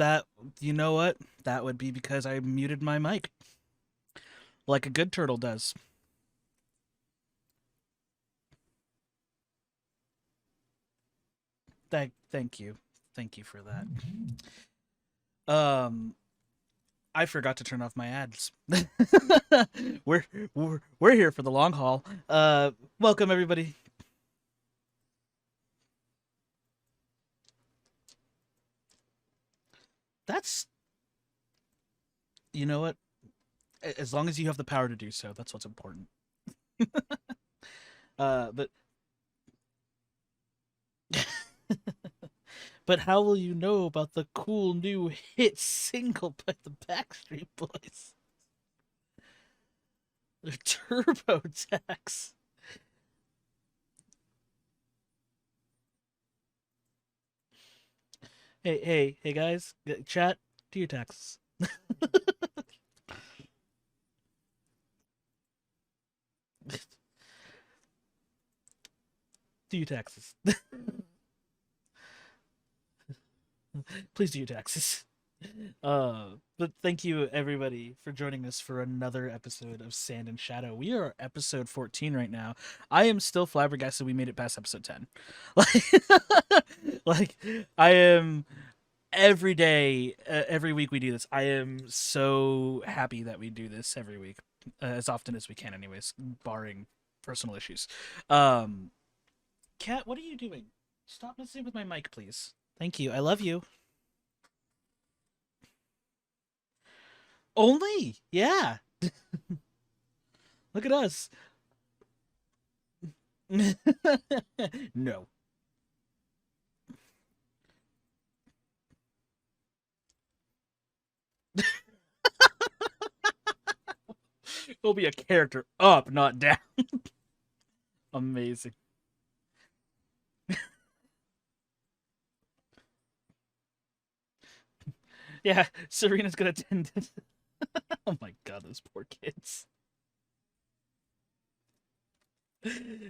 That, you know what? That would be because I muted my mic, like a good turtle does. Thank you. Thank you for that. Um, I forgot to turn off my ads. we're, we're here for the long haul. Welcome everybody. That's, you know what? As long as you have the power to do so, that's what's important. But but how will you know about the cool new hit single by the Backstreet Boys? The Turbo Tax. Hey guys, chat, do your taxes. Do your taxes. Please do your taxes. But thank you everybody for joining us for another episode of Sand and Shadow. We are episode 14 right now. I am still flabbergasted we made it past episode 10. Like, like I am every day, every week we do this. I am so happy that we do this every week, as often as we can, anyways, barring personal issues. Um, Kat, what are you doing? Stop messing with my mic, please. Thank you. I love you. Only, yeah. Look at us. No. It'll be a character up, not down. Amazing. Yeah, Serena's gonna attend it. Oh my god, those poor kids.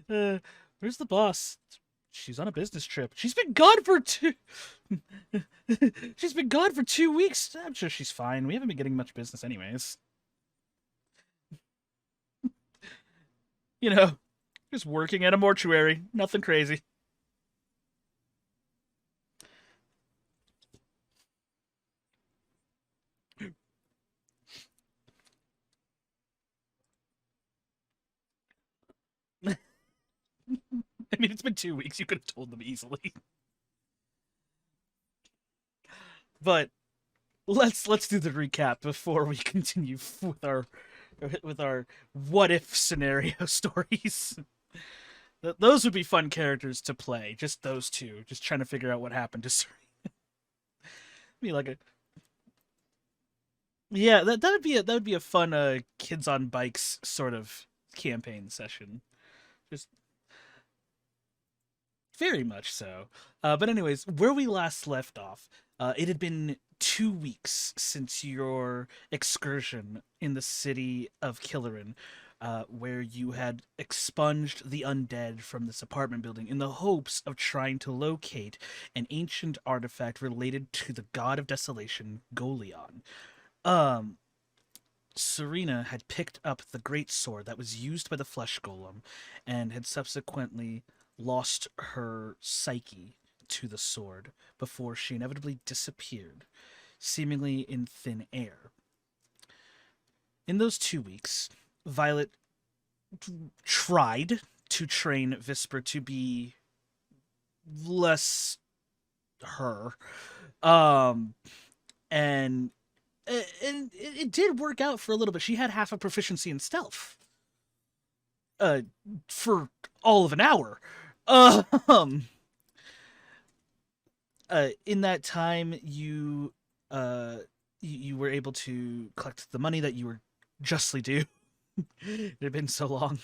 Uh, where's the boss? She's on a business trip. She's been gone for two. She's been gone for 2 weeks. I'm sure she's fine. We haven't been getting much business, anyways. You know, just working at a mortuary. Nothing crazy. I mean, it's been 2 weeks. You could have told them easily. But let's do the recap before we continue with our what if scenario stories. Those would be fun characters to play. Just those two, just trying to figure out what happened to Serena. Be like a yeah, that would be a fun kids on bikes sort of campaign session. Just very much so. But anyways, where we last left off, it had been 2 weeks since your excursion in the city of Killerin, where you had expunged the undead from this apartment building in the hopes of trying to locate an ancient artifact related to the god of desolation, Golion. Um, Serena had picked up the great sword that was used by the flesh golem and had subsequently lost her psyche to the sword before she inevitably disappeared, seemingly in thin air. In those 2 weeks, Violet tried to train Visper to be less her. Um, and it did work out for a little bit. She had half a proficiency in stealth. Uh, for all of an hour. Um, in that time, you were able to collect the money that you were justly due. It had been so long.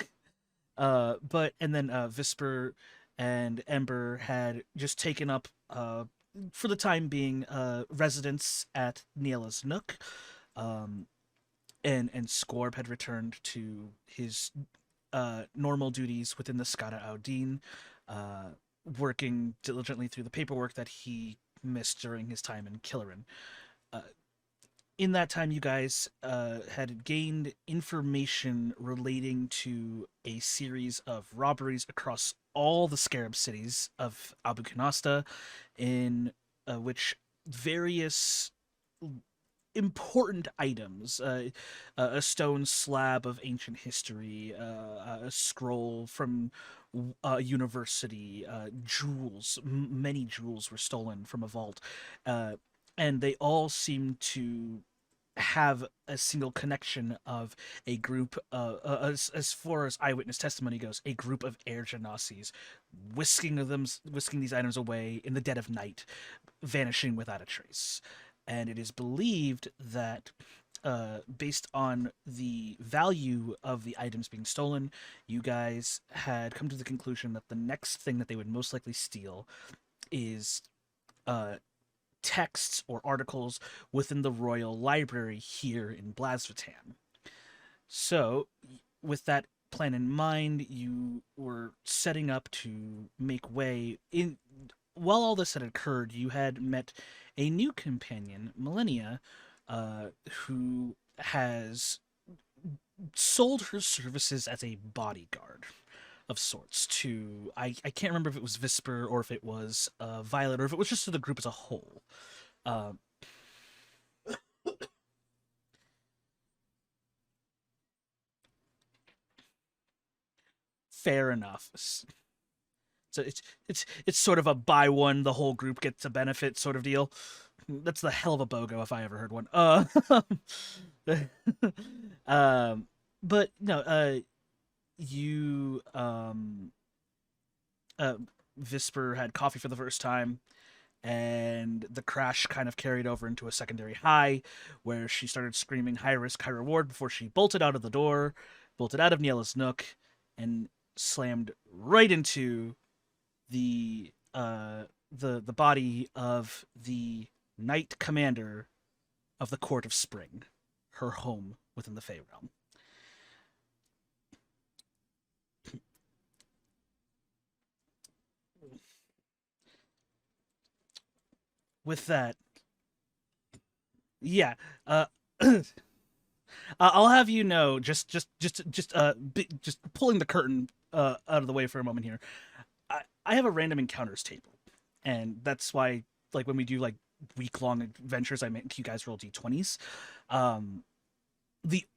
But and then Visper and Ember had just taken up for the time being residence at Niela's Nook. Um, and Scorb had returned to his normal duties within the Skada Audin, uh, working diligently through the paperwork that he missed during his time in Killerin. Uh, in that time, you guys had gained information relating to a series of robberies across all the Scarab cities of Abu Kunasta, in which various important items, a stone slab of ancient history, a scroll from a university, jewels, many jewels were stolen from a vault, uh, and they all seem to have a single connection of a group, as far as eyewitness testimony goes, a group of air genasi whisking these items away in the dead of night, vanishing without a trace. And it is believed that, based on the value of the items being stolen, you guys had come to the conclusion that the next thing that they would most likely steal is uh, texts or articles within the royal library here in Blasvitan. So, with that plan in mind, you were setting up to make way in. While all this had occurred, you had met a new companion, Millennia, who has sold her services as a bodyguard of sorts to, I can't remember if it was Visper or if it was Violet or if it was just to the group as a whole. Uh, Fair enough. So it's sort of a buy one, the whole group gets a benefit sort of deal. That's the hell of a BOGO if I ever heard one. Um, but no, you uh, Visper had coffee for the first time, and the crash kind of carried over into a secondary high, where she started screaming "high risk, high reward" before she bolted out of the door, bolted out of Niela's nook, and slammed right into the body of the Knight Commander of the Court of Spring, her home within the Fey realm. With that, yeah, uh, I'll have you know, just pulling the curtain out of the way for a moment here. I have a random encounters table, and that's why, like, when we do like week-long adventures, I make you guys roll d20s. Um,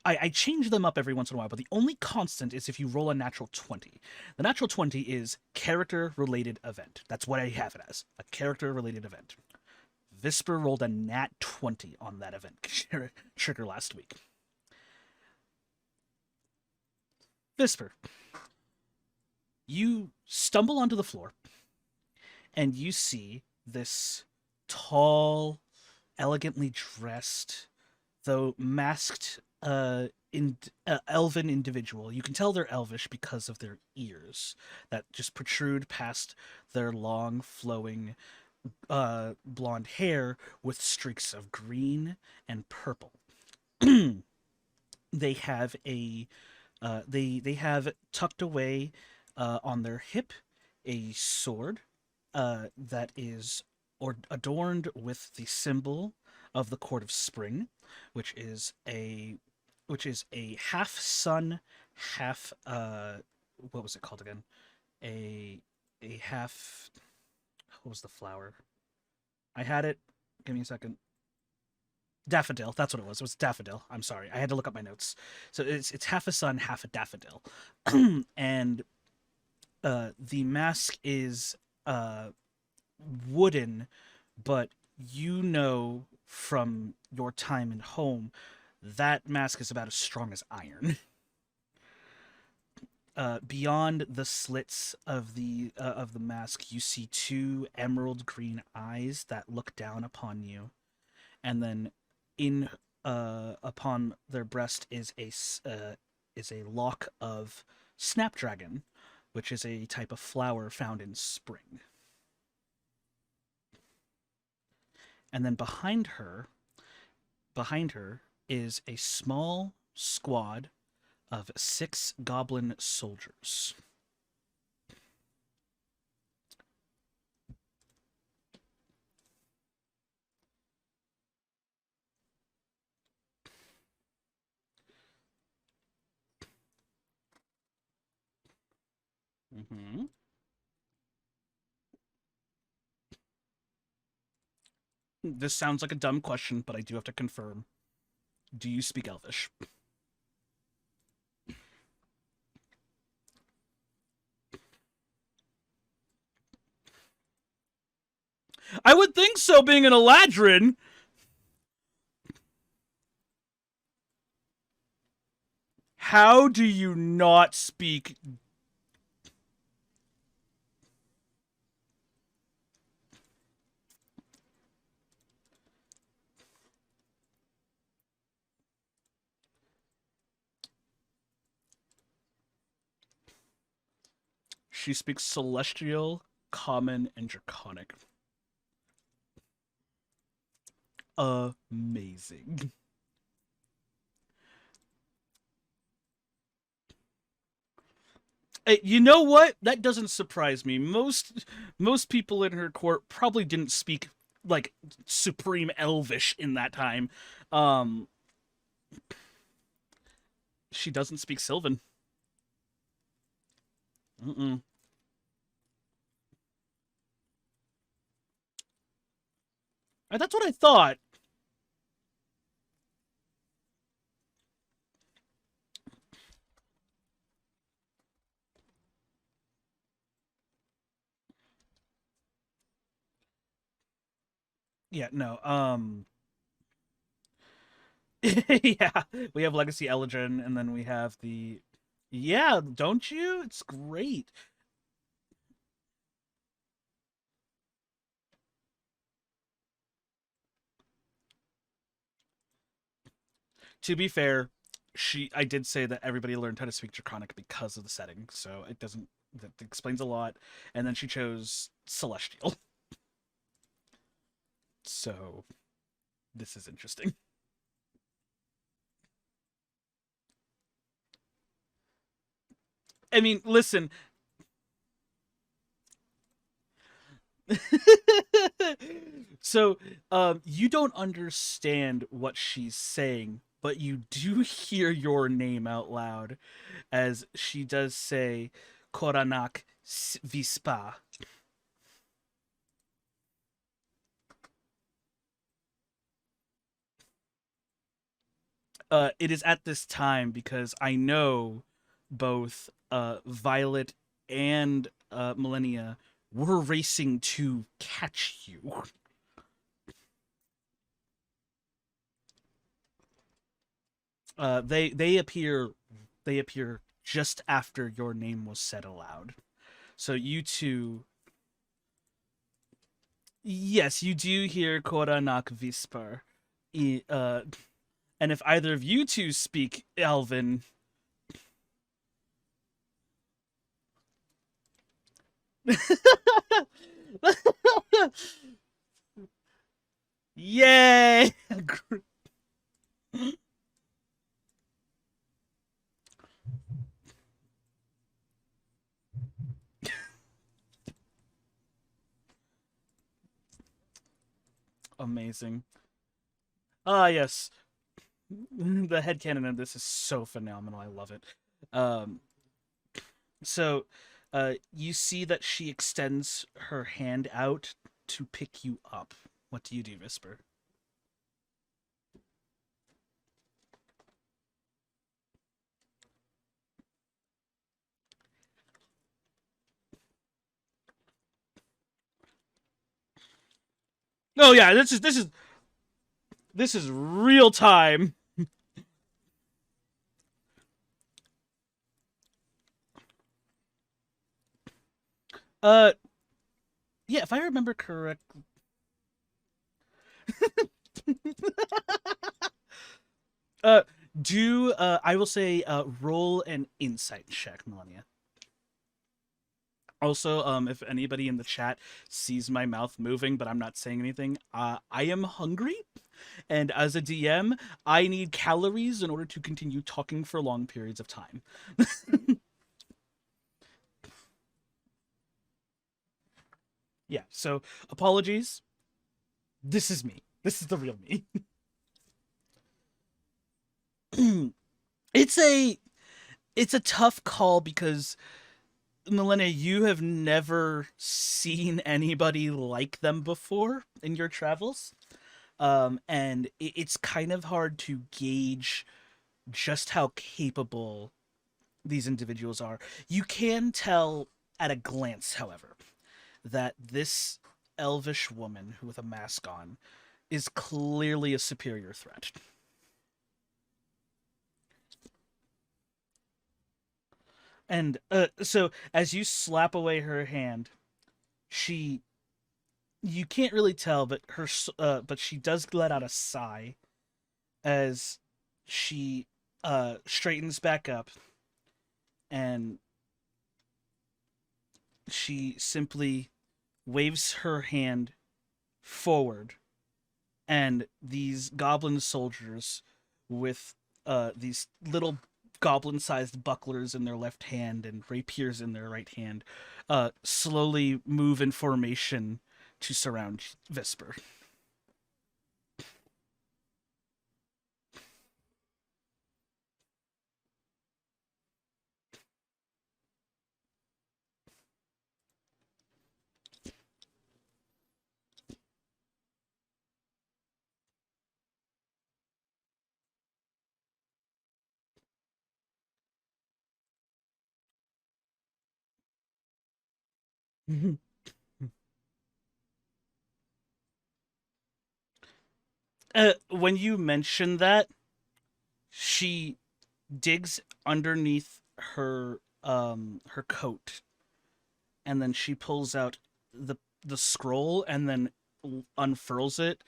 I change them up every once in a while, but the only constant is if you roll a natural 20. The natural 20 is character related event. That's what I have it as, a character related event. Visper rolled a nat 20 on that event trigger last week. Visper, you stumble onto the floor and you see this tall, elegantly dressed, though masked, elven individual. You can tell they're elvish because of their ears that just protrude past their long, flowing, blonde hair with streaks of green and purple. They have a they have tucked away on their hip a sword that is adorned with the symbol of the Court of Spring, which is a half sun, half what was it called again? A half, what was the flower? I had it. Give me a second. Daffodil. That's what it was. It was daffodil. I'm sorry. I had to look up my notes. So it's half a sun, half a daffodil, and the mask is wooden, but you know from your time in home that mask is about as strong as iron. Beyond the slits of the mask, you see two emerald green eyes that look down upon you, and then in upon their breast is a lock of snapdragon, which is a type of flower found in spring. And then behind her is a small squad of 6 goblin soldiers. Hmm. This sounds like a dumb question, but I do have to confirm. Do you speak Elvish? I would think so, being an Eladrin. How do you not speak? She speaks Celestial, Common, and Draconic. Amazing. You know what? That doesn't surprise me. Most people in her court probably didn't speak like supreme Elvish in that time. Um, she doesn't speak Sylvan. Mm-mm. That's what I thought. Yeah, no. Yeah, we have Legacy Eldrin, and then we have the. Yeah, don't you? It's great. To be fair, I did say that everybody learned how to speak Draconic because of the setting, so it doesn't that explains a lot. And then she chose Celestial, so this is interesting. I mean, listen. So, you don't understand what she's saying, but you do hear your name out loud as she does say Koranak Vispa. It is at this time because I know both Violet and Millennia were racing to catch you. They appear just after your name was said aloud. So you two, yes, you do hear Koranak Vispar. And if either of you two speak Elven, yay! Amazing. Ah, yes. The headcanon of this is so phenomenal. I love it. Um, so, you see that she extends her hand out to pick you up. What do you do, Whisper? Oh yeah, this is real time. Uh, yeah, if I remember correctly, uh, do I will say roll an insight check, Melania. Also, if anybody in the chat sees my mouth moving, but I'm not saying anything, I am hungry, and as a DM, I need calories in order to continue talking for long periods of time. Yeah, so apologies. This is me. This is the real me. it's a it's a tough call because Millennia, you have never seen anybody like them before in your travels. And it's kind of hard to gauge just how capable these individuals are. You can tell at a glance, however, that this elvish woman with a mask on is clearly a superior threat. And so as you slap away her hand, she you can't really tell, but but she does let out a sigh as she straightens back up, and she simply waves her hand forward, and these goblin soldiers with these little goblin-sized bucklers in their left hand and rapiers in their right hand slowly move in formation to surround Visper. When you mention that, she digs underneath her coat, and then she pulls out the scroll and then unfurls it,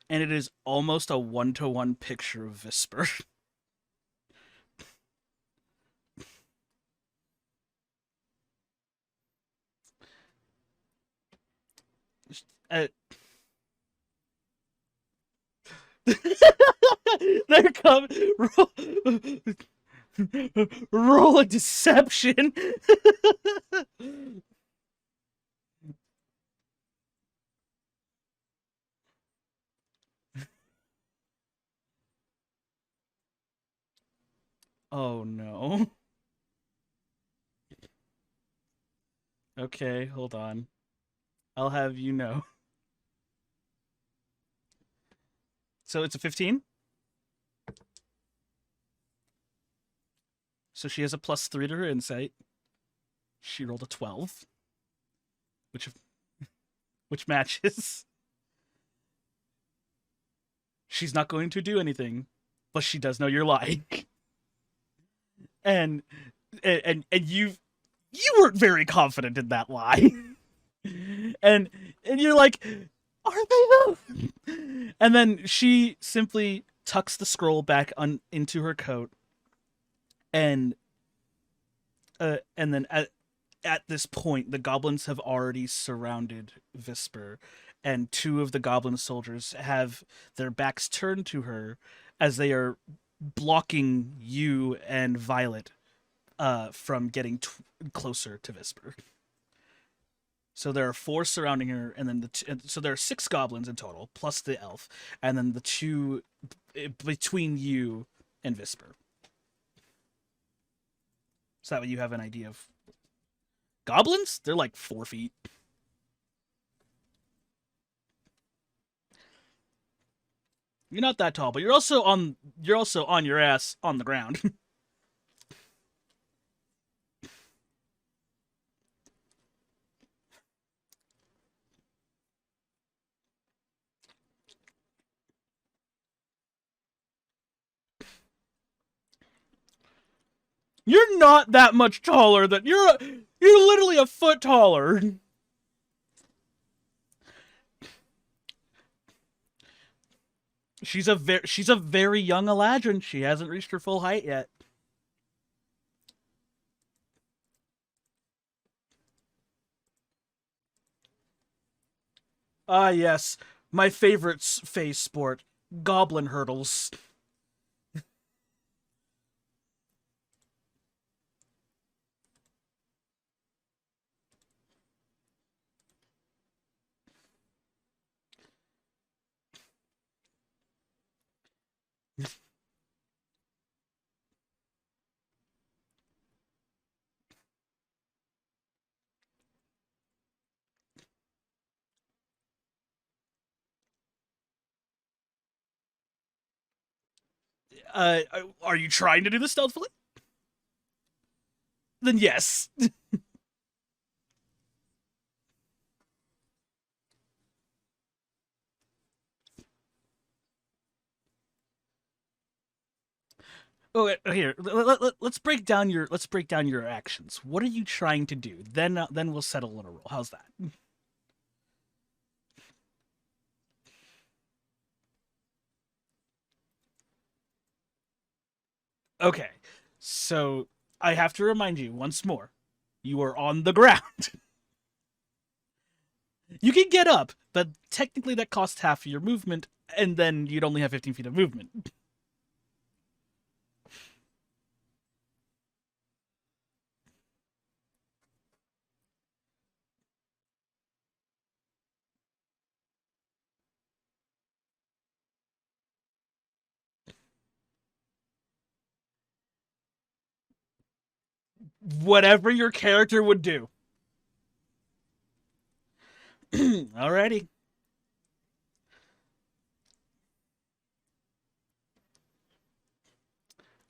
and it is almost a one-to-one picture of Visper. uh, there come roll, roll a deception. Oh no. Okay, hold on. I'll have you know. So it's a 15. So she has a +3 to her insight. She rolled a 12, which matches. She's not going to do anything, but she does know you're lying. And you weren't very confident in that lie. and and you're like, are they though? And then she simply tucks the scroll back into her coat, and and then at this point, the goblins have already surrounded Visper, and two of the goblin soldiers have their backs turned to her as they are blocking you and Violet from getting closer to Visper. So there are four surrounding her, and then so there are six goblins in total, plus the elf, and then the two between you and Visper. So that way you have an idea of goblins. They're like 4 feet. You're not that tall, but you're also on your ass on the ground. You're not that much taller than you're literally a foot taller. She's a very young Eladrin. She hasn't reached her full height yet. Ah, yes, my favorite phase sport, goblin hurdles. Uh, are you trying to do this stealthily? Then yes. Oh, here. Let's break down your actions. What are you trying to do? Then we'll settle on a roll. How's that? Okay. So I have to remind you once more. You are on the ground. You can get up, but technically that costs half of your movement, and then you'd only have 15 feet of movement. Whatever your character would do. Alrighty.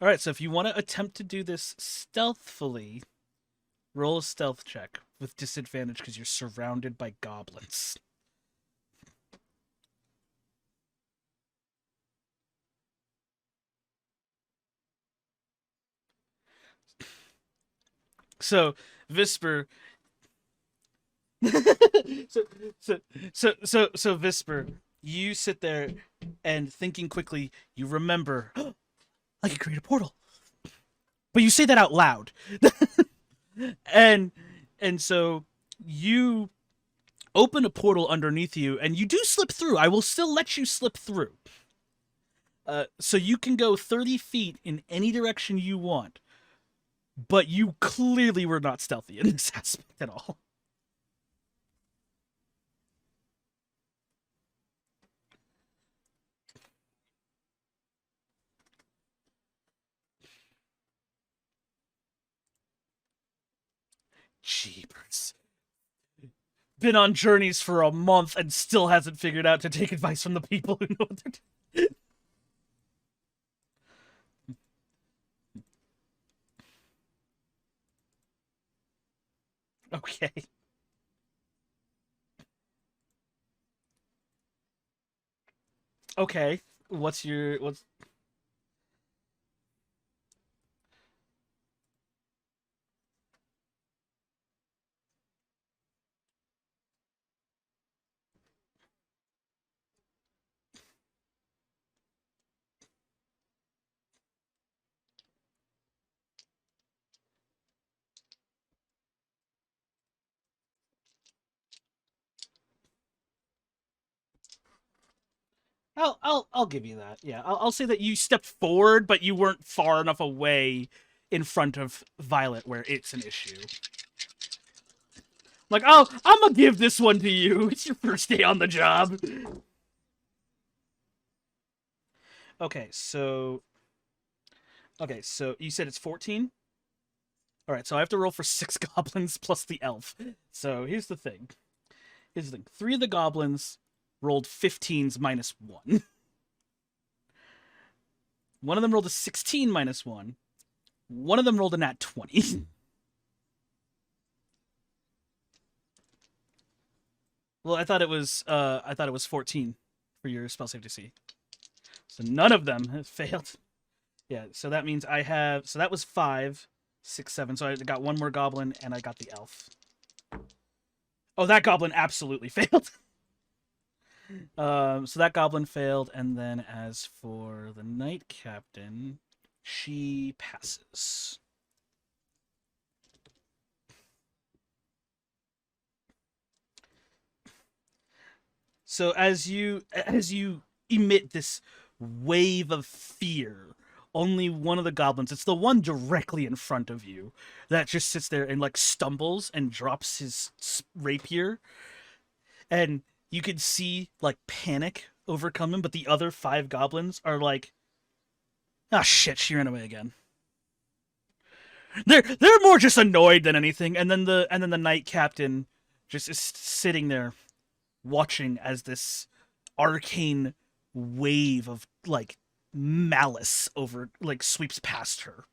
All right, so if you want to attempt to do this stealthfully, roll a stealth check with disadvantage because you're surrounded by goblins. So, Visper. so, so, Visper, you sit there and thinking quickly, you remember, I can create a portal. But you say that out loud. and and so you open a portal underneath you and you do slip through. I will still let you slip through. So you can go 30 feet in any direction you want, but you clearly were not stealthy in this aspect at all. Jeepers. Been on journeys for a month and still hasn't figured out to take advice from the people who know what they're doing. Okay. Okay. What's I'll give you that. Yeah, I'll say that you stepped forward, but you weren't far enough away in front of Violet where it's an issue. Like, oh, I'm gonna give this one to you. It's your first day on the job. Okay, so you said it's 14. All right, so I have to roll for 6 goblins plus the elf. So here's the thing. Here's the thing. 3 of the goblins rolled 15s minus 1. One of them rolled a 16 minus 1. One of them rolled a nat 20. Well, I thought it was 14 for your spell save DC. So none of them have failed. Yeah, so that means I have so that was 5, 6, 7. So I got one more goblin and I got the elf. Oh, that goblin absolutely failed. So that goblin failed, and then as for the knight captain, she passes. So as you emit this wave of fear, only one of the goblins, it's the one directly in front of you, that just sits there and like stumbles and drops his rapier, and you can see like panic overcome him, but the other 5 goblins are like, ah, shit, she ran away again. They're more just annoyed than anything, and then the knight captain just is sitting there watching as this arcane wave of like malice over like sweeps past her,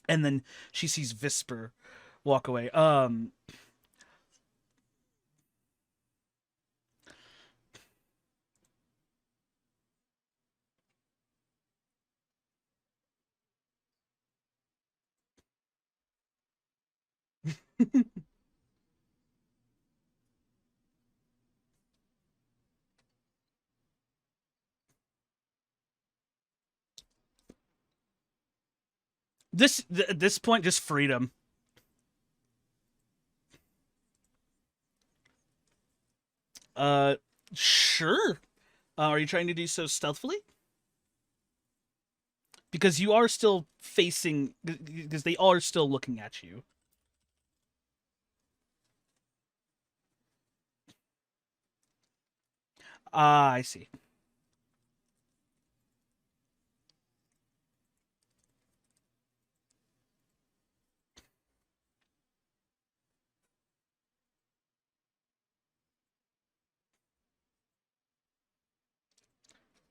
and then she sees Visper walk away. At this point, just freedom. Uh, sure. Are you trying to do so stealthily? Because you are still facing, because they are still looking at you. Ah, I see.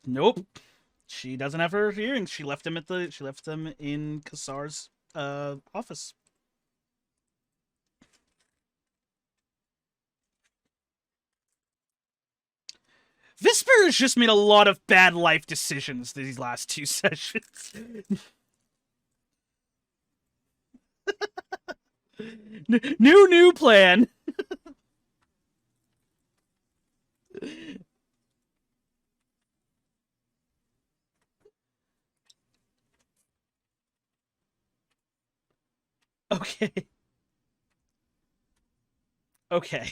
Nope. She doesn't have her earrings. She left them at the. She left them in Kassar's office. Visper has just made a lot of bad life decisions these last two sessions. New plan. Okay. Okay.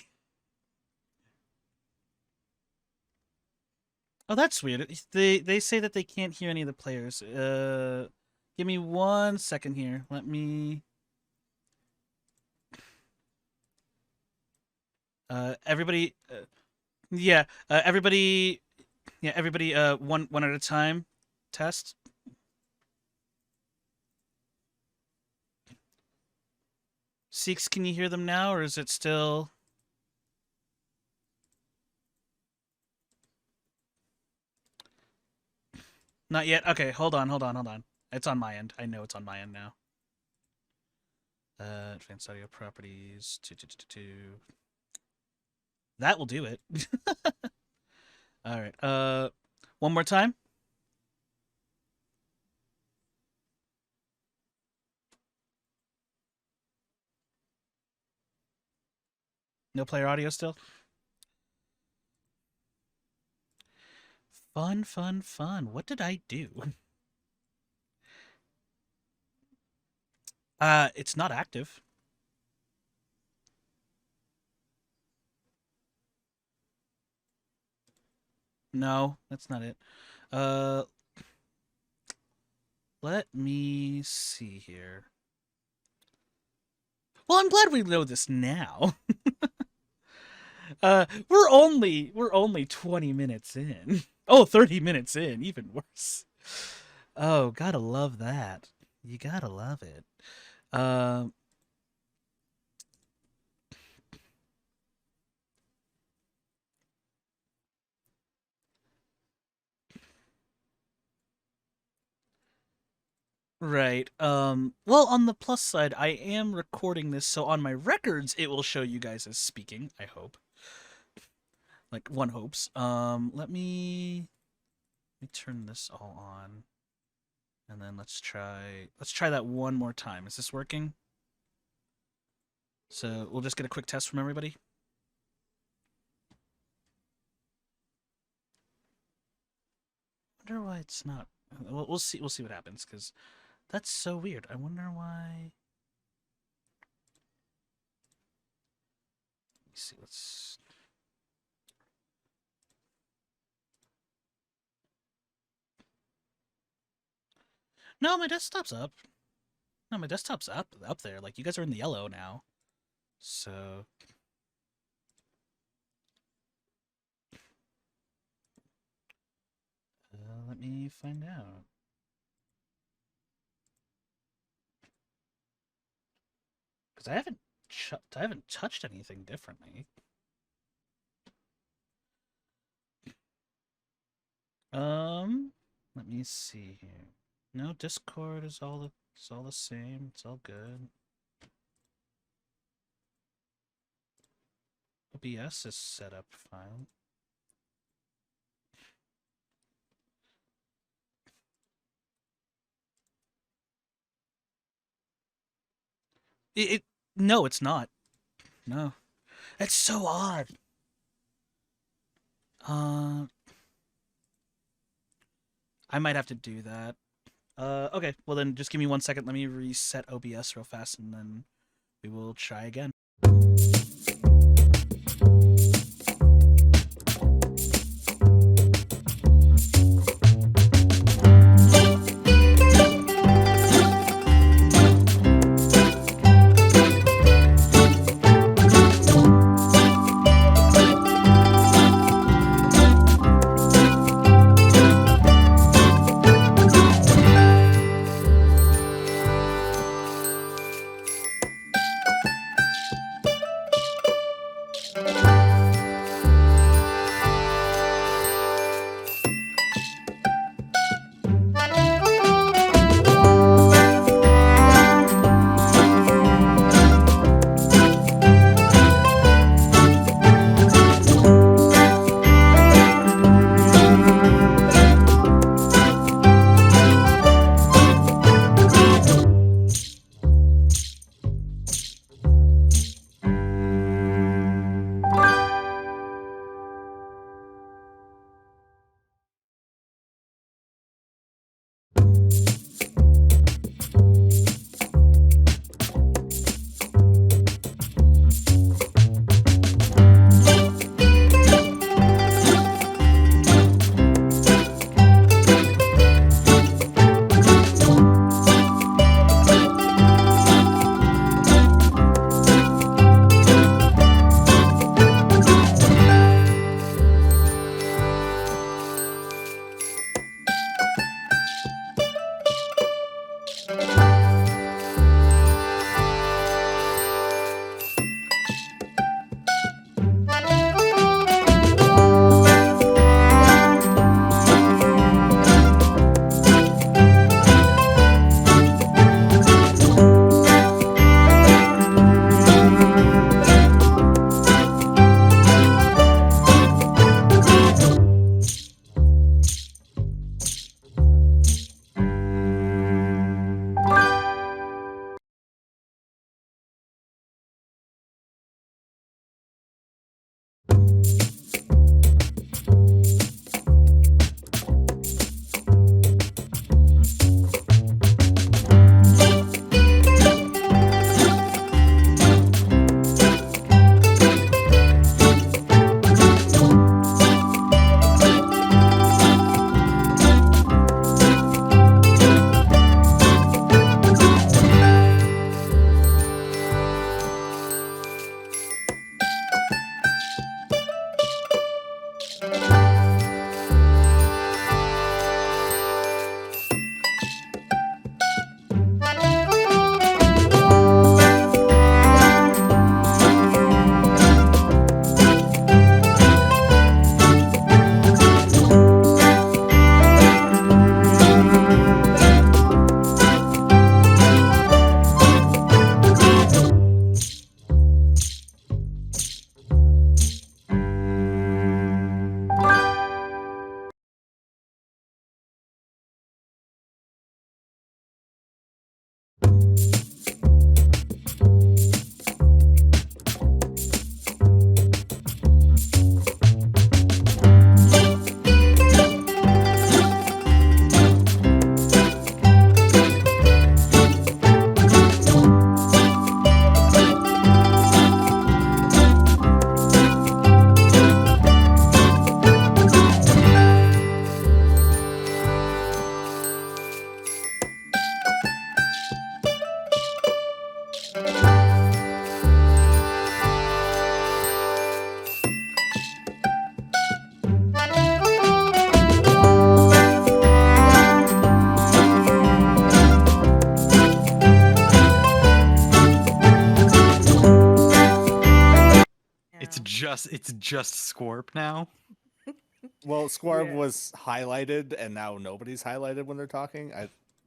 Oh, that's weird. They say that they can't hear any of the players. Give me 1 second here. Let me. Everybody. Yeah. Everybody. Yeah. Everybody. One at a time. Test. Seeks, can you hear them now, or is it still? Not yet. Okay. Hold on. It's on my end. I know it's on my end now. Advanced audio properties. That will do it. All right. One more time. No player audio still. Fun. What did I do? It's not active. No, that's not it. Uh, let me see here. Well, I'm glad we know this now. We're only 20 minutes in. Oh, 30 minutes in, even worse. Oh, gotta love that. You gotta love it. Um, right. Well, on the plus side, I am recording this, so on my records, it will show you guys as speaking, I hope. Like one hopes. Let me turn this all on. And then let's try that one more time. Is this working? So we'll just get a quick test from everybody. Wonder why it's not. We'll see. We'll see what happens because that's so weird. I wonder why. Let me see. Let's. No, my desktop's up. No, my desktop's up there. Like you guys are in the yellow now. So let me find out. Because I haven't touched anything differently. Um, Let me see here. No, Discord is all the same. It's all good. OBS is set up fine. It no, it's not. No. That's so odd. Uh I might have to do that. Okay, well then just give me 1 second. Let me reset OBS real fast and then we will try again. It's just Scorp now. Well, Squarb Yeah. was highlighted, and now nobody's highlighted when they're talking.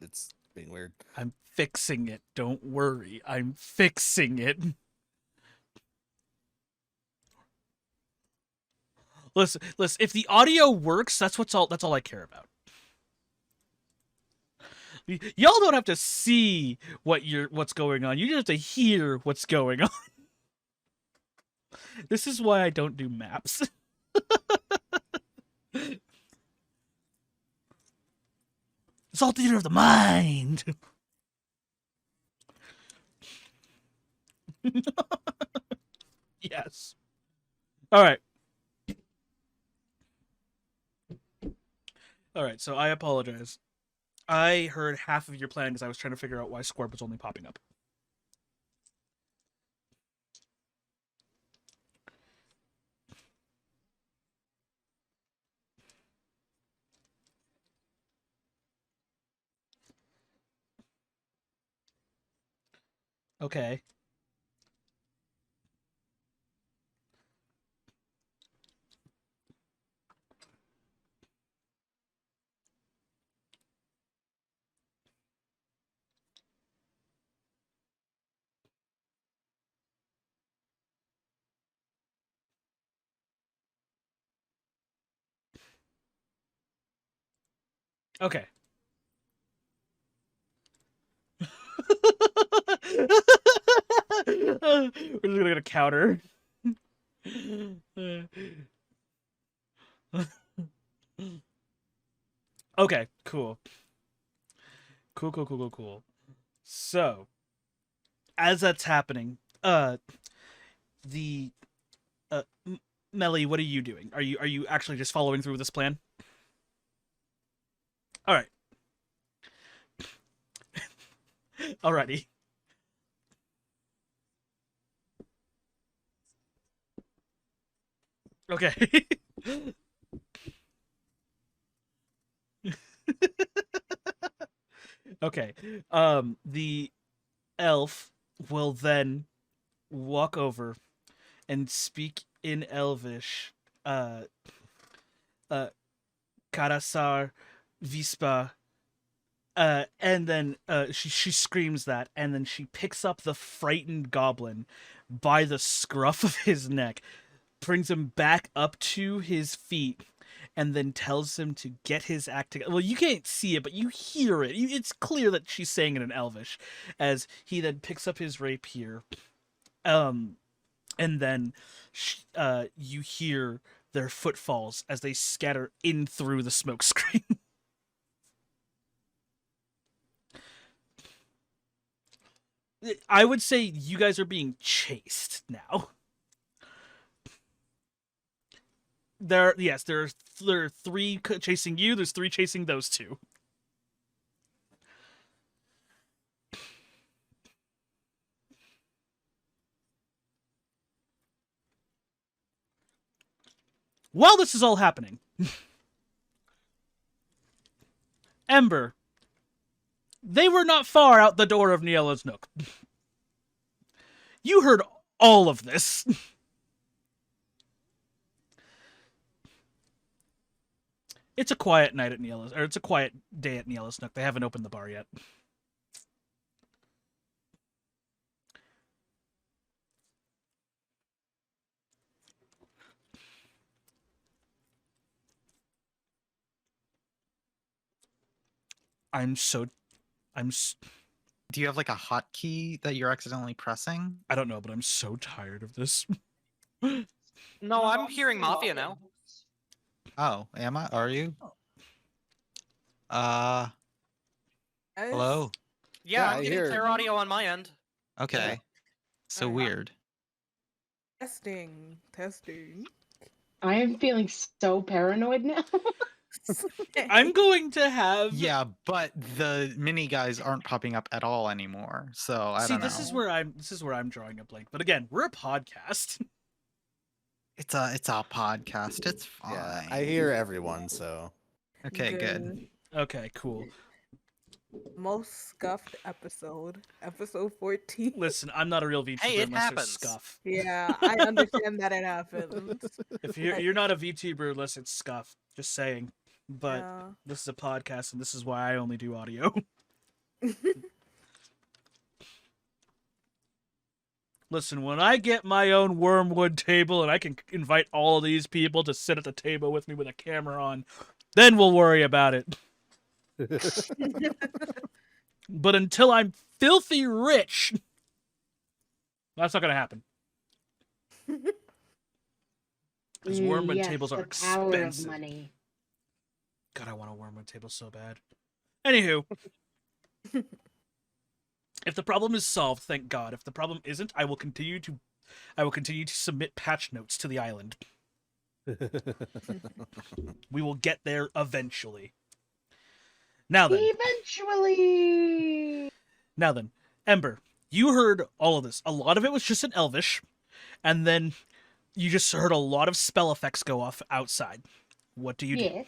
It's being weird. I'm fixing it. Don't worry. I'm fixing it. Listen. If the audio works, that's all I care about. Y'all don't have to see what's going on. You just have to hear what's going on. This is why I don't do maps. It's all theater of the mind. Yes. All right. All right. So I apologize. I heard half of your plan because I was trying to figure out why Scorp was only popping up. Okay. Okay. We're just gonna get a counter. Okay, cool. Cool. So, as that's happening, the Melly, what are you doing? Are you actually just following through with this plan? All right. Alrighty. Okay. Okay. The elf will then walk over and speak in Elvish. Uh, Karasar Vispa. And then she screams that, and then she picks up the frightened goblin by the scruff of his neck, brings him back up to his feet, and then tells him to get his act together. Well, you can't see it, but you hear it. It's clear that she's saying it in Elvish, as he then picks up his rapier, um, and then you hear their footfalls as they scatter in through the smoke screen. I would say you guys are being chased now. There are three chasing you. There's three chasing those two. While this is all happening, Ember, they were not far out the door of Niella's Nook. You heard all of this. It's a quiet night at Niella's, or it's a quiet day at Niella's Nook. They haven't opened the bar yet. I'm so, I'm, Do you have like a hotkey that you're accidentally pressing? I don't know, but I'm so tired of this. No, I'm hearing Mafia now. Oh, am I? Are you? Hello? Yeah, Yeah, I'm I getting hear- clear audio on my end. Okay. So Uh-huh. weird. Testing. I am feeling so paranoid now. I'm going to have. Yeah, but the mini guys aren't popping up at all anymore. So I See, don't know. this is where I'm drawing a blank. But again, we're a podcast. It's a podcast. It's fine. Yeah, I hear everyone. So Okay, good. Okay, cool. Most scuffed episode 14. Listen, I'm not a real VTuber Hey, it unless happens. there's scuff. Yeah, I understand that it happens. If you're not a VTuber unless it's scuff. Just saying. But Yeah. this is a podcast, and this is why I only do audio. Listen, when I get my own wormwood table and I can invite all of these people to sit at the table with me with a camera on, then we'll worry about it. But until I'm filthy rich, that's not going to happen. Because wormwood yes, tables are the power of expensive. money. God, I want a wormwood table so bad. Anywho. If the problem is solved, thank God. If the problem isn't, I will continue to submit patch notes to the island. We will get there eventually. Now then, Eventually. Ember, you heard all of this. A lot of it was just in Elvish, and then you just heard a lot of spell effects go off outside. What do you do? Yes.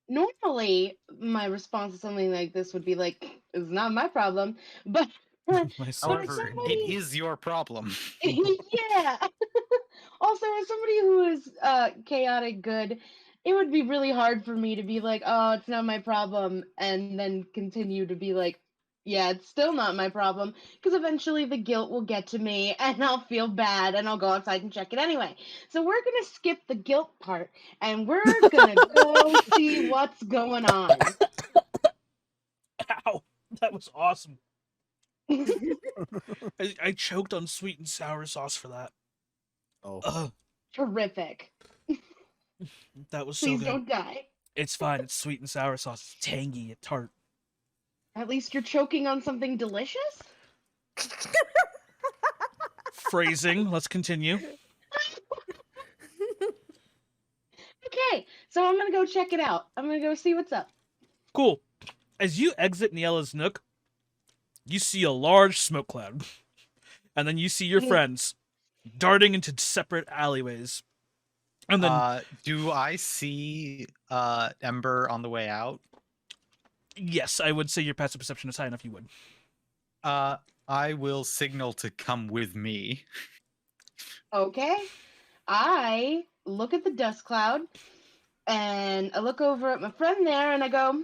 Normally, my response to something like this would be like, "It's not my problem," but My But son. as However, somebody- it is your problem. yeah. Also, as somebody who is chaotic good, it would be really hard for me to be like, "Oh, it's not my problem," and then continue to be like, "Yeah, it's still not my problem," because eventually the guilt will get to me, and I'll feel bad, and I'll go outside and check it anyway. So we're gonna skip the guilt part, and we're gonna go see what's going on. Ow! That was awesome. I choked on sweet and sour sauce for that. Oh, Ugh, Terrific. that was so Please good. don't die. It's fine. It's sweet and sour sauce. It's tangy. It's tart. At least you're choking on something delicious? Phrasing. Let's continue. Okay, so I'm gonna go check it out. I'm gonna go see what's up. Cool. As you exit Niella's nook, you see a large smoke cloud. And then you see your friends darting into separate alleyways. And then, Do I see Ember on the way out? yes, I would say your passive perception is high enough you would. I will signal to come with me. Okay. I look at the dust cloud and I look over at my friend there and I go,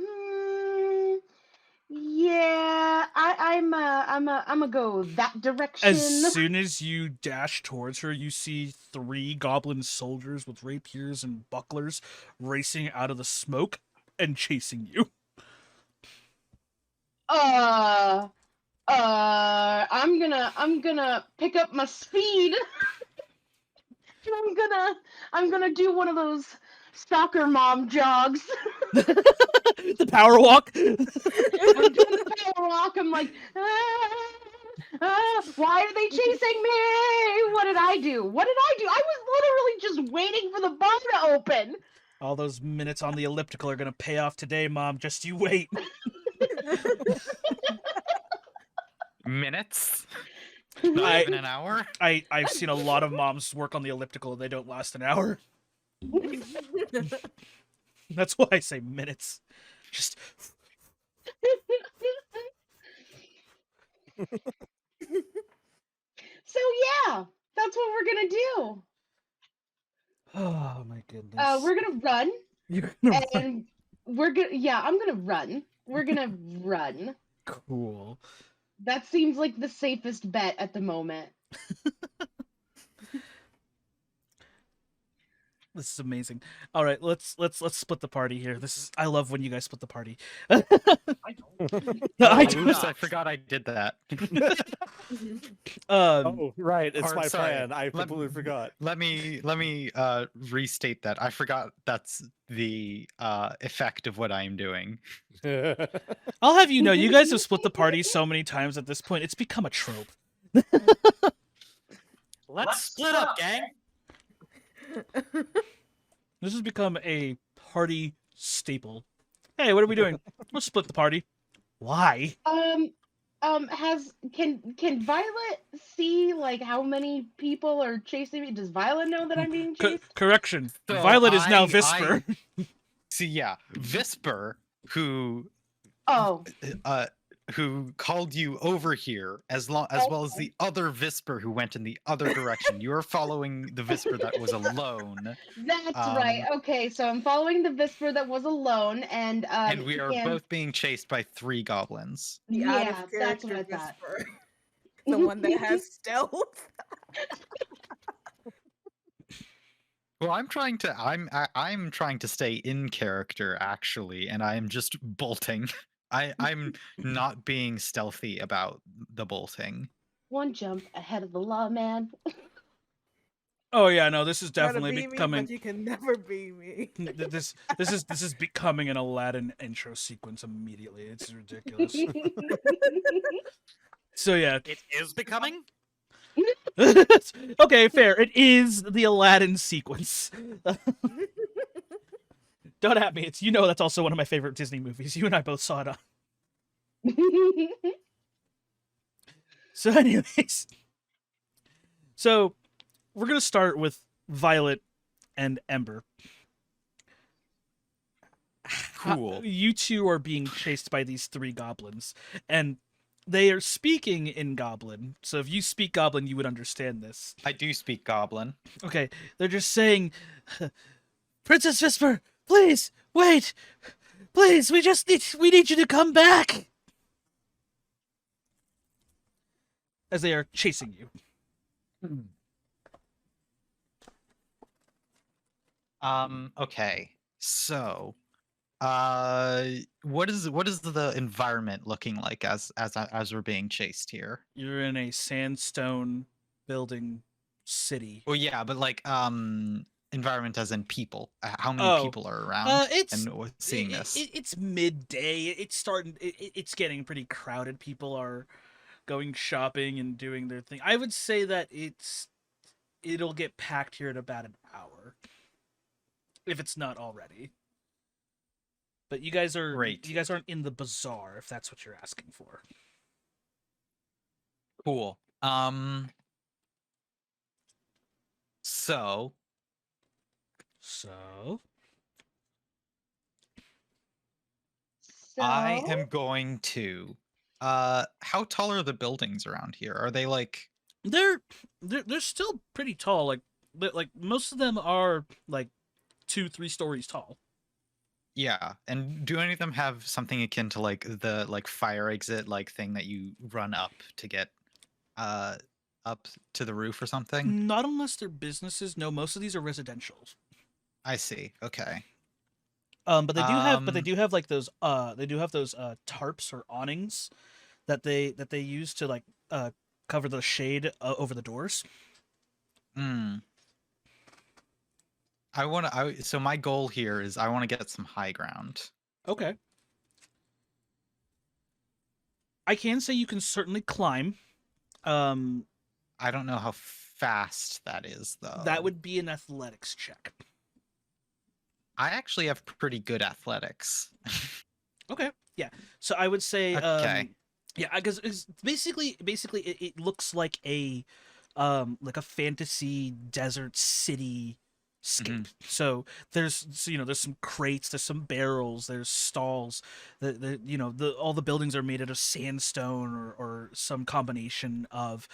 yeah, I'm a go that direction. As soon as you dash towards her, you see 3 goblin soldiers with rapiers and bucklers racing out of the smoke and chasing you. I'm gonna pick up my speed. I'm gonna do one of those soccer mom jogs. The power walk. I'm doing the power walk. I'm like, why are they chasing me? What did I do? What did I do? I was literally just waiting for the bar to open. All those minutes on the elliptical are gonna pay off today, Mom. Just you wait. Minutes? Not even an hour? I've seen a lot of moms work on the elliptical. They don't last an hour. That's why I say minutes. Just So yeah, that's what we're gonna do. oh my goodness. We're gonna run, You're gonna run. and I'm gonna run. We're gonna run. Cool. That seems like the safest bet at the moment. This is amazing. All right, let's split the party here. I love when you guys split the party. I I do do Oops, I not. forgot I did that. oh, right. It's or, my sorry, plan. I let- completely forgot. Let me restate that. I forgot that's the effect of what I am doing. I'll have you know, you guys have split the party so many times at this point. It's become a trope. Let's split up, gang. This has become a party staple. Hey, what are we doing? Let's split the party. Why? Can Violet see like how many people are chasing me? Does Violet know that I'm being chased? Correction. So Violet is now I- Visper. See, yeah, Visper, who Oh, who called you over here, as well as the other Visper who went in the other direction. You're following the Visper that was alone. That's right. Okay, so I'm following the Visper that was alone, and And we are and both being chased by 3 goblins. The out yeah, of that's what character I thought. whisper. The one that has stealth. Well, I'm trying to stay in character actually, and I am just bolting. I'm not being stealthy about the bolting. One jump ahead of the law, man. Oh yeah, no, this is Try to definitely be me, becoming but you can never be me. this is becoming an Aladdin intro sequence immediately. It's ridiculous. So yeah. It is becoming. Okay, fair. It is the Aladdin sequence. Don't at me. It's that's also one of my favorite Disney movies. You and I both saw it on. So anyways. So we're gonna start with Violet and Ember. Cool. You two are being chased by these 3 goblins, and they are speaking in Goblin. So if you speak Goblin, you would understand this. I do speak Goblin. Okay, they're just saying, Princess Visper, please wait, please. We need you to come back. As they are chasing you. Okay. So, what is the environment looking like as we're being chased here? You're in a sandstone building city. Well, yeah, but like environment as in people. How many Oh, people are around it's and seeing this? it's midday. It's getting pretty crowded. People are going shopping and doing their thing. I would say that it'll get packed here in about an hour, if it's not already. But you guys Great. You guys aren't in the bazaar, if that's what you're asking for. Cool. So I am going to how tall are the buildings around here? Are they like they're still pretty tall. Like most of them are like 2-3 stories tall. yeah, and do any of them have something akin to like the fire exit like thing that you run up to get up to the roof or something? Not unless they're businesses. No, most of these are residential. I see. Okay. But they do have like those tarps or awnings that they use to like cover the shade over the doors. So my goal here is I want to get some high ground. Okay. I can say you can certainly climb. I don't know how fast that is though. That would be an athletics check. I actually have pretty good athletics. Okay. Yeah. So I would say Okay. yeah, because it's basically it looks like a fantasy desert city scape. So there's some crates, there's some barrels, there's stalls. All the buildings are made out of sandstone or some combination of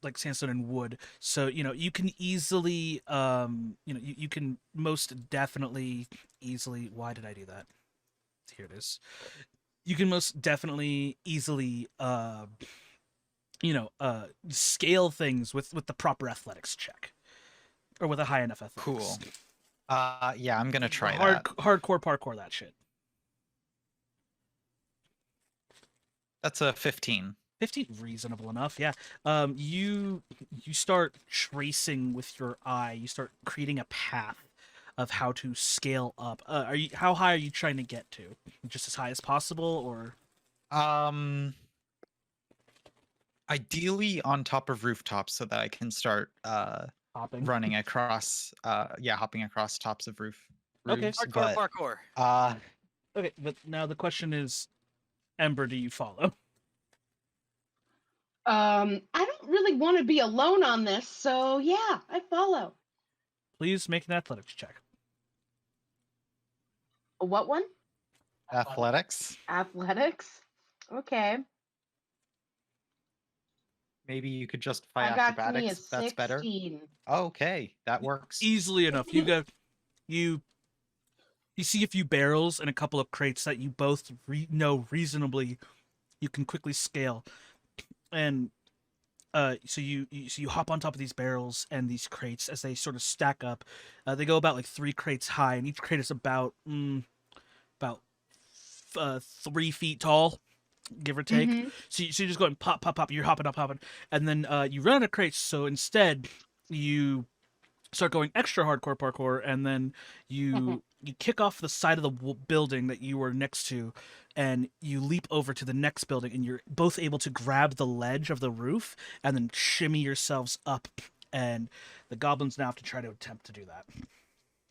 like sandstone and wood. So you can easily you can most definitely easily. Why did I do that? Here it is. You can most definitely easily scale things with the proper athletics check. Or with a high enough athletics. Cool. Yeah, I'm gonna try that. that. Hardcore parkour that shit. That's a 15. 15, reasonable enough. Yeah. You start tracing with your eye. You start creating a path of how to scale up. How high are you trying to get to? Just as high as possible, or? Ideally on top of rooftops so that I can start hopping, running across hopping across tops of roofs. Okay. Parkour. Okay, but now the question is, Ember, do you follow? I don't really want to be alone on this, so yeah, I follow. Please make an athletics check. A what one? Athletics. Athletics. Okay. Maybe you could justify I got to me a acrobatics if that's better. 16. Okay, that works. Easily enough. You see a few barrels and a couple of crates that you both know reasonably you can quickly scale, and so you hop on top of these barrels and these crates as they sort of stack up. They go about like 3 crates high, and each crate is about 3 feet tall, give or take. Mhm. So you're just going pop, pop, pop. You're hopping up, hopping, and then you run out of crates. So instead, you start going extra hardcore parkour, and then you kick off the side of the building that you were next to, and you leap over to the next building, and you're both able to grab the ledge of the roof and then shimmy yourselves up. And the goblins now have to try to attempt to do that.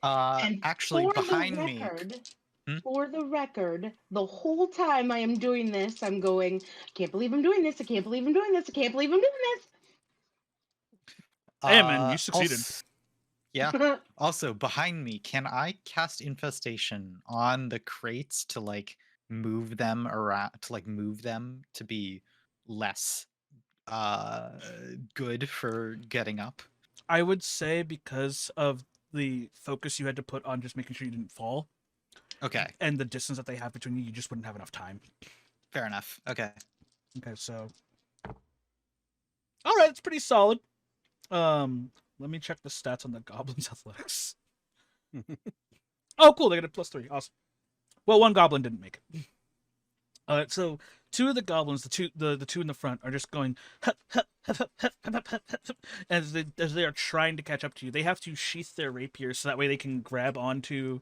And Actually, for behind the me. record, Hmm? For the record, the whole time I am doing this, I'm going, I can't believe I'm doing this. I can't believe I'm doing this. I can't believe I'm doing Hey, man, you succeeded. Yeah. this. Also, behind me, can I cast infestation on the crates to like move them around move them to be less good for getting up? I would say because of the focus you had to put on just making sure you didn't fall, Okay, and the distance that they have between you just wouldn't have enough time. fair enough. Okay. Okay, so all right, it's pretty solid. Let me check the stats on the goblins' athletics. Oh, cool, they got a +3. Awesome. Well, one goblin didn't make it. So 2 of the goblins, the two in the front, are just going as they are trying to catch up to you. They have to sheath their rapiers so that way they can grab onto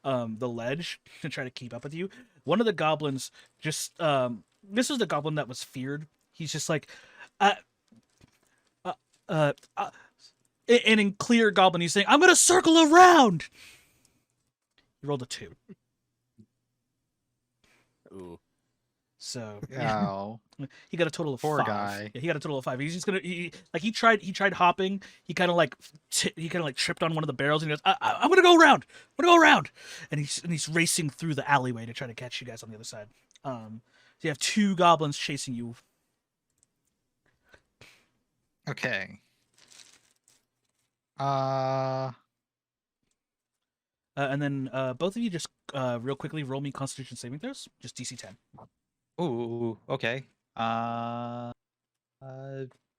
the ledge to try to keep up with you. One of the goblins just this was the goblin that was feared. He's just like and in clear goblin he's saying, "I'm gonna circle around." He rolled a 2. Ooh. So Oh, he got a total of poor 5. guy. Yeah, he got a total of 5. He's just gonna he tried hopping. He kind of like tripped on one of the barrels and he goes, I'm gonna go around. I'm gonna go around. And he's racing through the alleyway to try to catch you guys on the other side. So you have 2 goblins chasing you. Okay. And then both of you just real quickly roll me Constitution saving throws, just DC 10. Ooh, okay.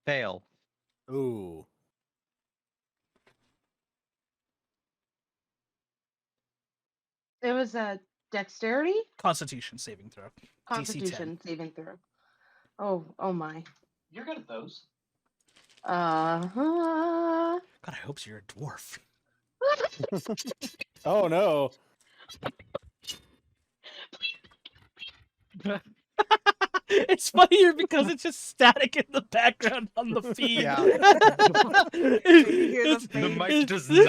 Fail. Ooh. It was a dexterity? Constitution saving throw. Constitution saving throw. Oh my. You're good at those. Uh-huh. God, I hope so. You're a dwarf. Oh no. It's funnier because it's just static in the background on the feed. Yeah. You hear It's- the The face. mic does it's-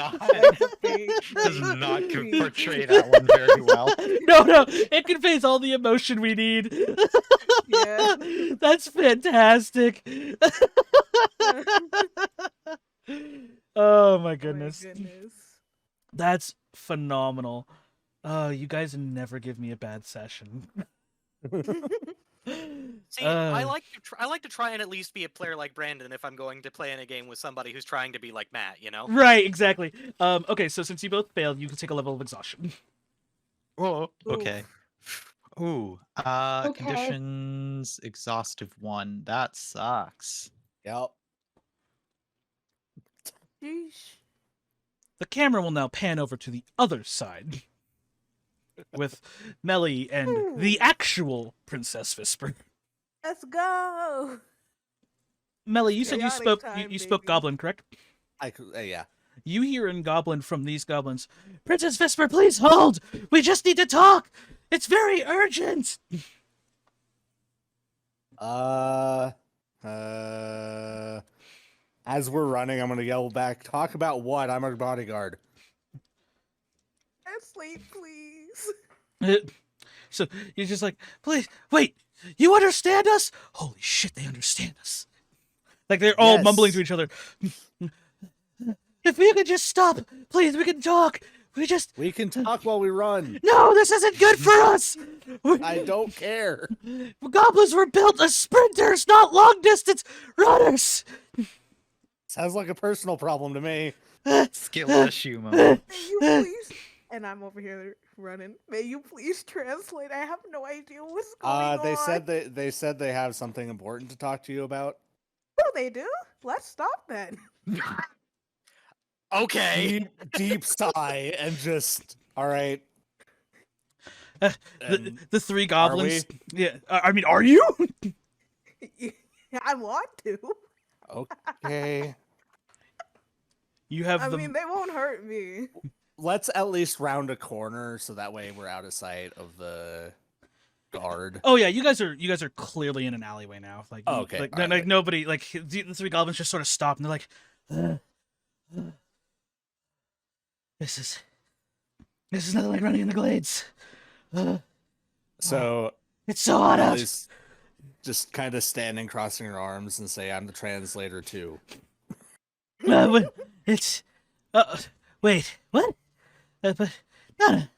not portray that one very well. No, it conveys all the emotion we need. Yeah. That's fantastic. Oh my goodness. That's phenomenal. Oh, you guys never give me a bad session. See, I like to try and at least be a player like Brandon if I'm going to play in a game with somebody who's trying to be like Matt, you know? Right, exactly. Okay, so since you both failed, you can take a level of exhaustion. Oh, okay. Ooh, Okay. conditions exhaustive 1. That sucks. Yep. Sheesh. The camera will now pan over to the other side with Melly and the actual Princess Whisper. Let's go. Melly, you said you Chaotic spoke time, you spoke baby. Goblin, correct? I could. Yeah. You hear in Goblin from these goblins, Princess Whisper, please hold! We just need to talk! It's very urgent! As we're running, I'm gonna yell back. Talk about what? I'm a bodyguard. Sleep, please. So you're just like, please, wait, you understand us? Holy shit, they understand us. Like they're all mumbling to Yes. each other. If we could just stop, please, we can talk. We can talk while we run. No, this isn't good for us. I don't care. Goblins were built as sprinters, not long distance runners. Sounds like a personal problem to me. Skill issue moment. May you please? And I'm over here running. May you please translate? I have no idea what's going They on. said they said they have something important to talk to you about. Oh, they do? Let's stop then. Okay. Deep sigh and just all right. The three Are goblins. Yeah, I mean, are you? I want to. Okay. You have I the. mean, they won't hurt me. Let's at least round a corner so that way we're out of sight of the guard. Oh yeah, you guys are clearly in an alleyway now. Like, Oh, okay, like, alright. like nobody, like the three goblins just sort of stop and they're like, "This is nothing like running in the glades. So It's so hot out." Ellie's just kind of standing, crossing her arms, and say, "I'm the translator too." It's, wait, what? But Nana,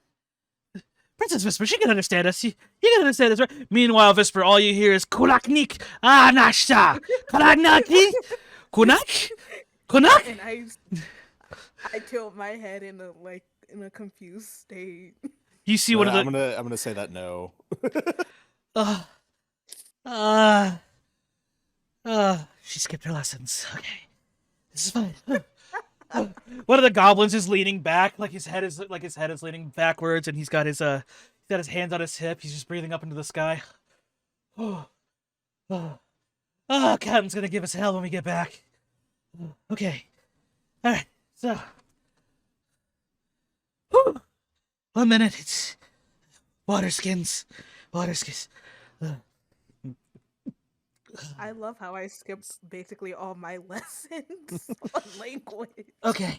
Princess Whisper, she can understand us. You can understand us, right? Meanwhile, Whisper, all you hear is kulaknik, nashta, kulaknik, kunak, kunak. And I tilt my head in a confused state. You see one of the. I'm gonna say that no. She skipped her lessons. Okay, this is fine. One of the goblins is leaning back, like his head is leaning backwards, and he's got his hands on his hip. He's just breathing up into the sky. Captain's gonna give us hell when we get back. Okay, all right. So, 1 minute. It's water skins. I love how I skipped basically all my lessons on language. Okay.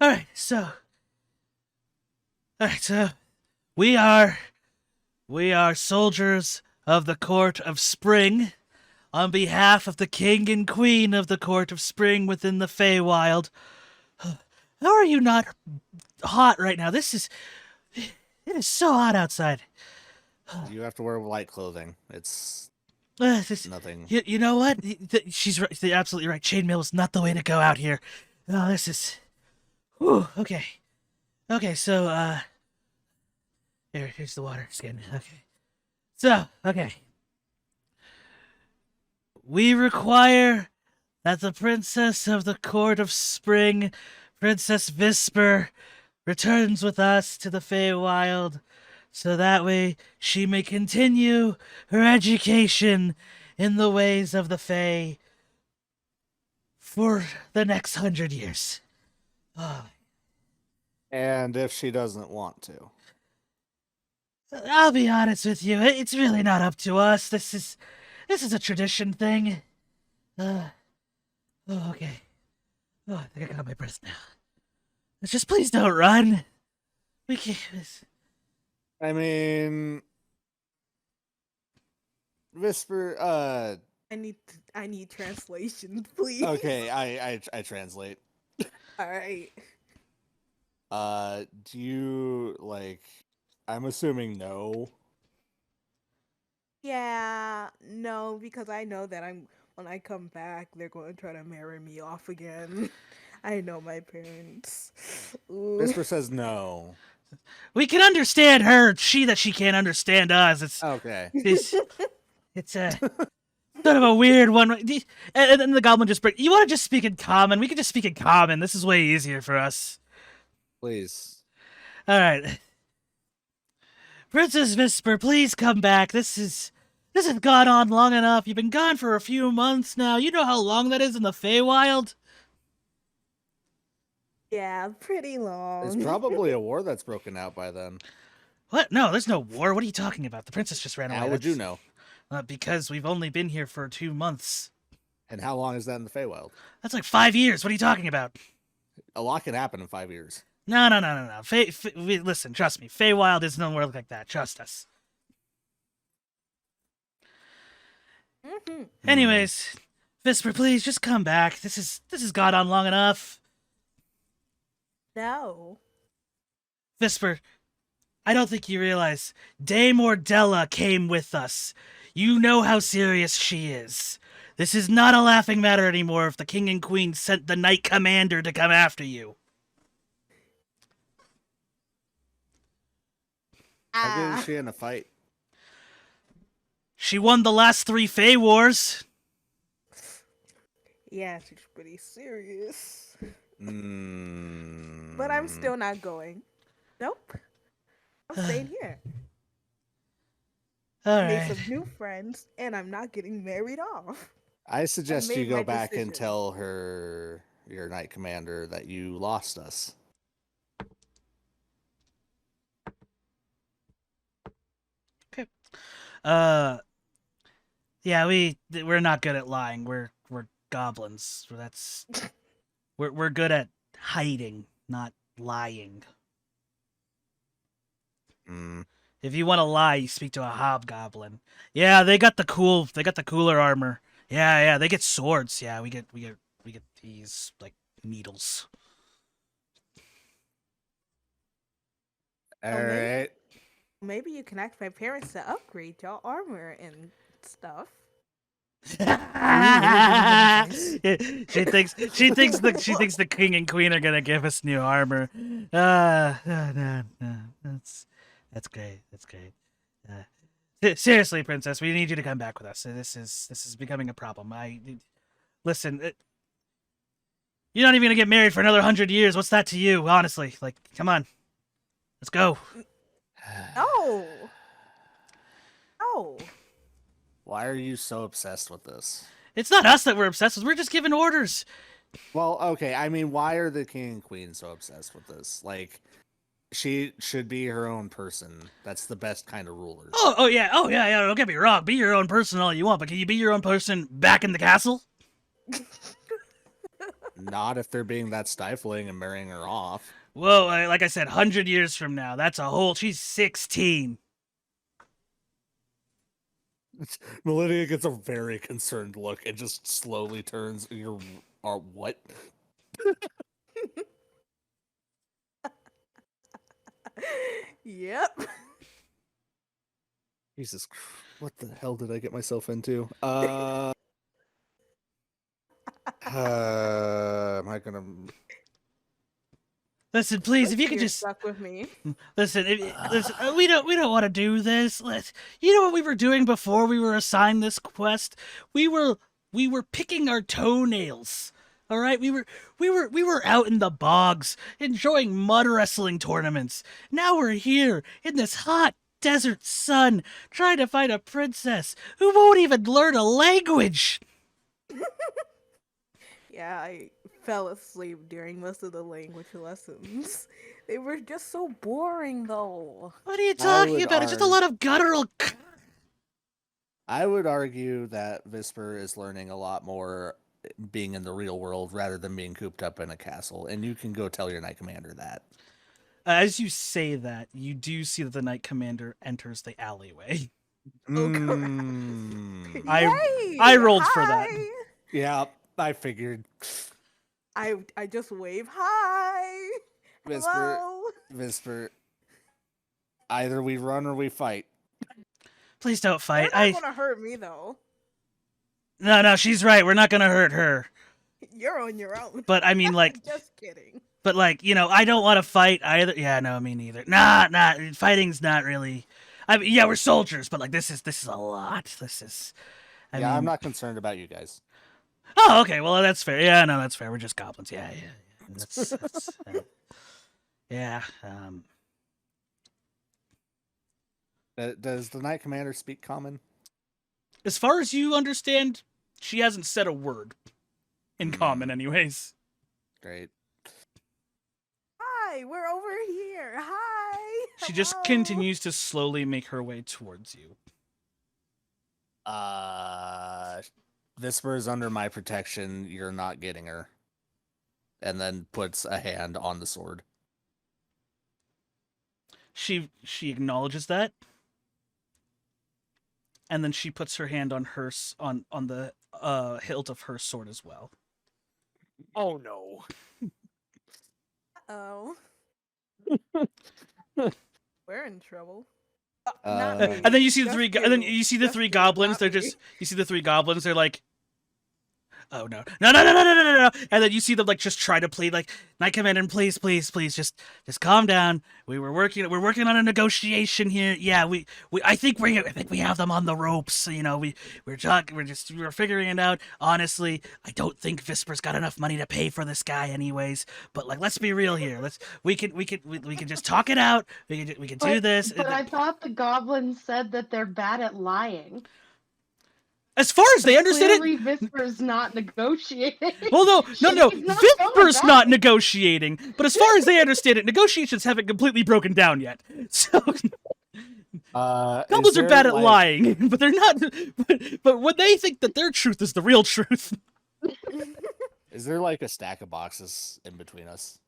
All right. So we are soldiers of the Court of Spring, on behalf of the King and Queen of the Court of Spring within the Feywild. How are you not hot right now? It is so hot outside. You have to wear light clothing. It's nothing. You know what? She's right. They're absolutely right. Chainmail is not the way to go out here. Oh, this is. Whew, okay. Okay, so, here's the water skin. Okay. So, okay. We require that the Princess of the Court of Spring, Princess Whisper, returns with us to the Feywild, so that way she may continue her education in the ways of the Fey for the next 100 years. Oh, And if she doesn't want to, I'll be honest with you, it's really not up to us. This is a tradition thing. Oh, okay. Oh, I think I got my breath now. Let's just please don't run. We can't. I mean, Whisper. I need translation, please. Okay, I translate. All right. Do you like? I'm assuming no. Yeah, no, because I know that when I come back, they're going to try to marry me off again. I know my parents. Ooh. Whisper says no. We can understand her. She can't understand us. Okay. It's a sort of a weird one. And then the goblin just breaks. You want to just speak in common? We can just speak in common. This is way easier for us. Please. All right. Princess Whisper, please come back. This has gone on long enough. You've been gone for a few months now. You know how long that is in the Feywild? Yeah, pretty long. There's probably a war that's broken out by then. What? No, there's no war. What are you talking about? The princess just ran away. How would you know? Because we've only been here for 2 months. And how long is that in the Feywild? That's like 5 years. What are you talking about? A lot can happen in 5 years. No. Listen, trust me. Feywild is nowhere like that. Trust us. Mm-hmm. Anyways, Whisper, please just come back. This has gone on long enough. No. Visper, I don't think you realize Dame Ordella came with us. You know how serious she is. This is not a laughing matter anymore if the king and queen sent the Knight Commander to come after you. How good is Ah, she in a fight? She won the last 3 Fey Wars. yeah, she's pretty serious. Mm. But I'm still not going. Nope. I'm staying here. All Made right. some new friends, and I'm not getting married off. I suggest you made go my back and decision. tell her, your Knight Commander, that you lost us. Uh, yeah, we're not good at lying. We're goblins. We're good at hiding, not lying. Mm. If you want to lie, you speak to a hobgoblin. Yeah, they got the cooler armor. Yeah, they get swords. Yeah, we get these like needles. All Oh, maybe- right. Maybe you can ask my parents to upgrade your armor and stuff. she thinks the king and queen are gonna give us new armor. No, that's great. That's great. Seriously, princess, we need you to come back with us. This is becoming a problem. Listen. You're not even gonna get married for another 100 years. What's that to you? Honestly, like, come on, let's go. No. No. Why are you so obsessed with this? It's not us that we're obsessed with. We're just giving orders. Well, okay. I mean, why are the king and queen so obsessed with this? Like, she should be her own person. That's the best kind of ruler. Oh yeah. Don't get me wrong. Be your own person all you want, but can you be your own person back in the castle? Not if they're being that stifling and marrying her off. Whoa, like I said, 100 years from now, that's a whole. She's 16. Melania gets a very concerned look and just slowly turns. You're what? Yep. Jesus, what the hell did I get myself into? Am I gonna? Listen, please, if you You're could just stuck with me. listen. Listen, we don't want to do this. You know what we were doing before we were assigned this quest? We were picking our toenails. All right, we were out in the bogs enjoying mud wrestling tournaments. Now we're here in this hot desert sun trying to find a princess who won't even learn a language. Yeah, I fell asleep during most of the language lessons. They were just so boring, though. What are you I talking would about? It's just a lot of guttural. I would argue that Visper is learning a lot more being in the real world rather than being cooped up in a castle, and you can go tell your Knight Commander that. As you say that, you do see that the Knight Commander enters the alleyway. Oh, crap. Mm. I rolled for that. Hi! Yeah, I figured. I just wave hi. Visper, Hello. Visper. Either we run or we fight. Please don't They're fight. not gonna hurt me though. No, she's right. We're not gonna hurt her. You're on your own. But I mean, like, Just kidding. I don't want to fight either. Yeah, no, me neither. Nah. Fighting's not really. I mean, yeah, we're soldiers, but like, this is a lot. I I'm mean- not concerned about you guys. Oh, okay. Well, that's fair. Yeah, no, that's fair. We're just goblins. Yeah. That's yeah. Does the Knight Commander speak common? As far as you understand, she hasn't said a word in common, anyways. Great. Hi, we're over here. Hi. She just Hello. continues to slowly make her way towards you. Visper is under my protection. You're not getting her. And then puts a hand on the sword. She acknowledges that, and then she puts her hand on her on the hilt of her sword as well. Oh no. Oh. We're in trouble. Uh, Not me. And then you see the Just three. And then you. you see the Just three you, goblins. not They're me. just. You see the three goblins. They're like, oh no, no, no, no, no, no, no, no, no. And then you see them like just try to plead, like, Knight Commander, please, please, please, just calm down. We're working on a negotiation here. Yeah, I think we have them on the ropes. You know, we're figuring it out. Honestly, I don't think Visper's got enough money to pay for this guy, anyways. But like, let's be real here. We can just talk it out. We can do this. But I thought the goblins said that they're bad at lying. As far as they understand it, Clearly, Visper's not negotiating. well, no. He's not going Visper's not back. negotiating, but as far as they understand it, negotiations haven't completely broken down yet. So goblins are bad at lying, but they're not. But when they think that their truth is the real truth, Is there like a stack of boxes in between us?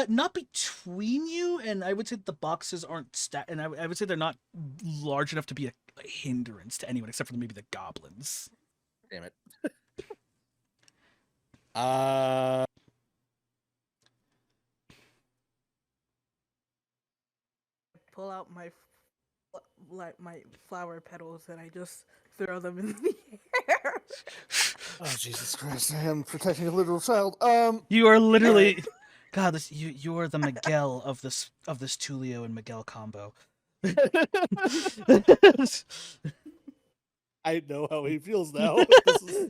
not between you, and I would say the boxes aren't and I would say they're not large enough to be a hindrance to anyone except for maybe the goblins. Damn it. Pull out my flower petals and I just throw them in the air. Oh Jesus Christ! I am protecting a literal child. You are literally, God, you are the Miguel of this Tulio and Miguel combo. I know how he feels now.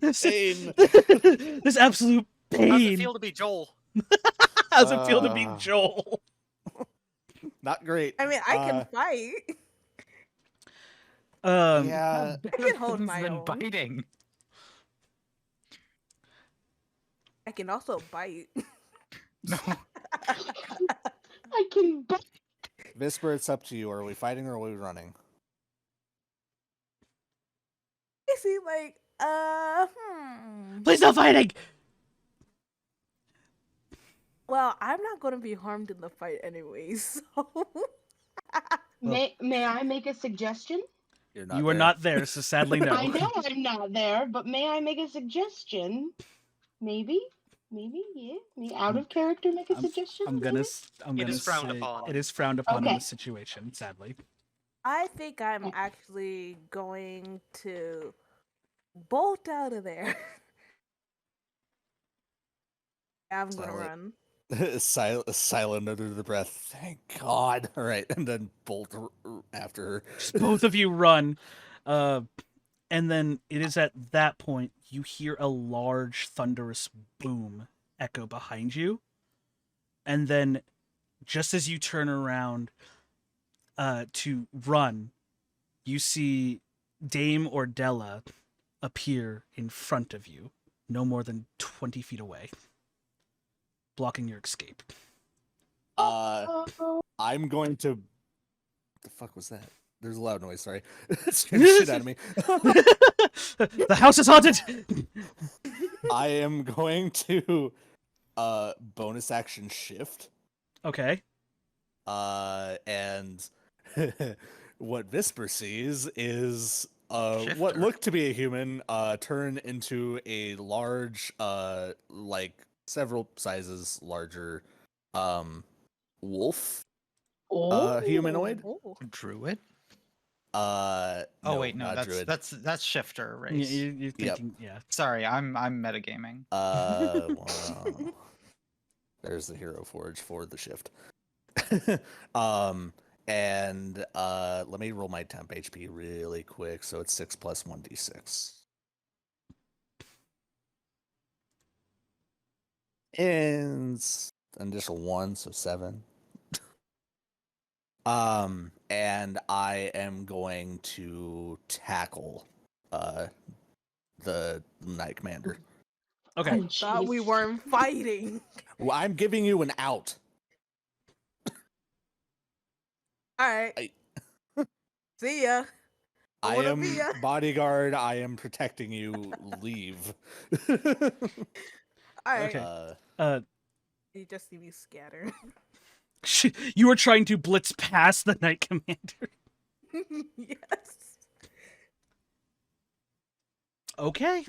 This is pain. This absolute pain. How's it feel to be Joel? How's it feel to be Joel? Not great. I mean, I can fight. Yeah. I can hold Better my than own. biting. I can also bite. No. I can. Visper, it's up to you. Are we fighting or are we running? You see, like, Please no fighting. Well, I'm not going to be harmed in the fight anyways, so. May I make a suggestion? You're not. You are there. not there, so sadly no. I know I'm not there, but may I make a suggestion? Maybe, yeah. Me out of character, make a suggestion. I'm gonna It is frowned say upon. it is frowned upon in Okay. this situation, sadly. I think I'm actually going to bolt out of there. I'm going to Silent. run. Silent under the breath. Thank God. All right, and then bolt after her. Just both of you run, and then it is at that point you hear a large thunderous boom echo behind you, and then just as you turn around to run, you see Dame Ordella appear in front of you, no more than 20 feet away, blocking your escape. I'm going to. The fuck was that? There's a loud noise. Sorry, it scared the shit out of me. The house is haunted. I am going to bonus action shift. Okay. And what Visper sees is what Shifter. looked to be a human turn into a large, like several sizes larger, wolf, humanoid. Oh. Druid? No, Oh wait, no, not druid. that's shifter race. You're thinking, yeah. Sorry, I'm metagaming. Wow. There's the hero forge for the shift. And let me roll my temp HP really quick. So it's 6 plus 1d6. And an additional 1, so 7. And I am going to tackle the Knight Commander. Okay. Oh, Thought we jeez. weren't fighting. Well, I'm giving you an out. Alright. See ya. I Wanna am be ya? bodyguard. I am protecting you. Leave. Alright. Okay. You just see me scatter. You were trying to blitz past the Knight Commander. Yes. Okay.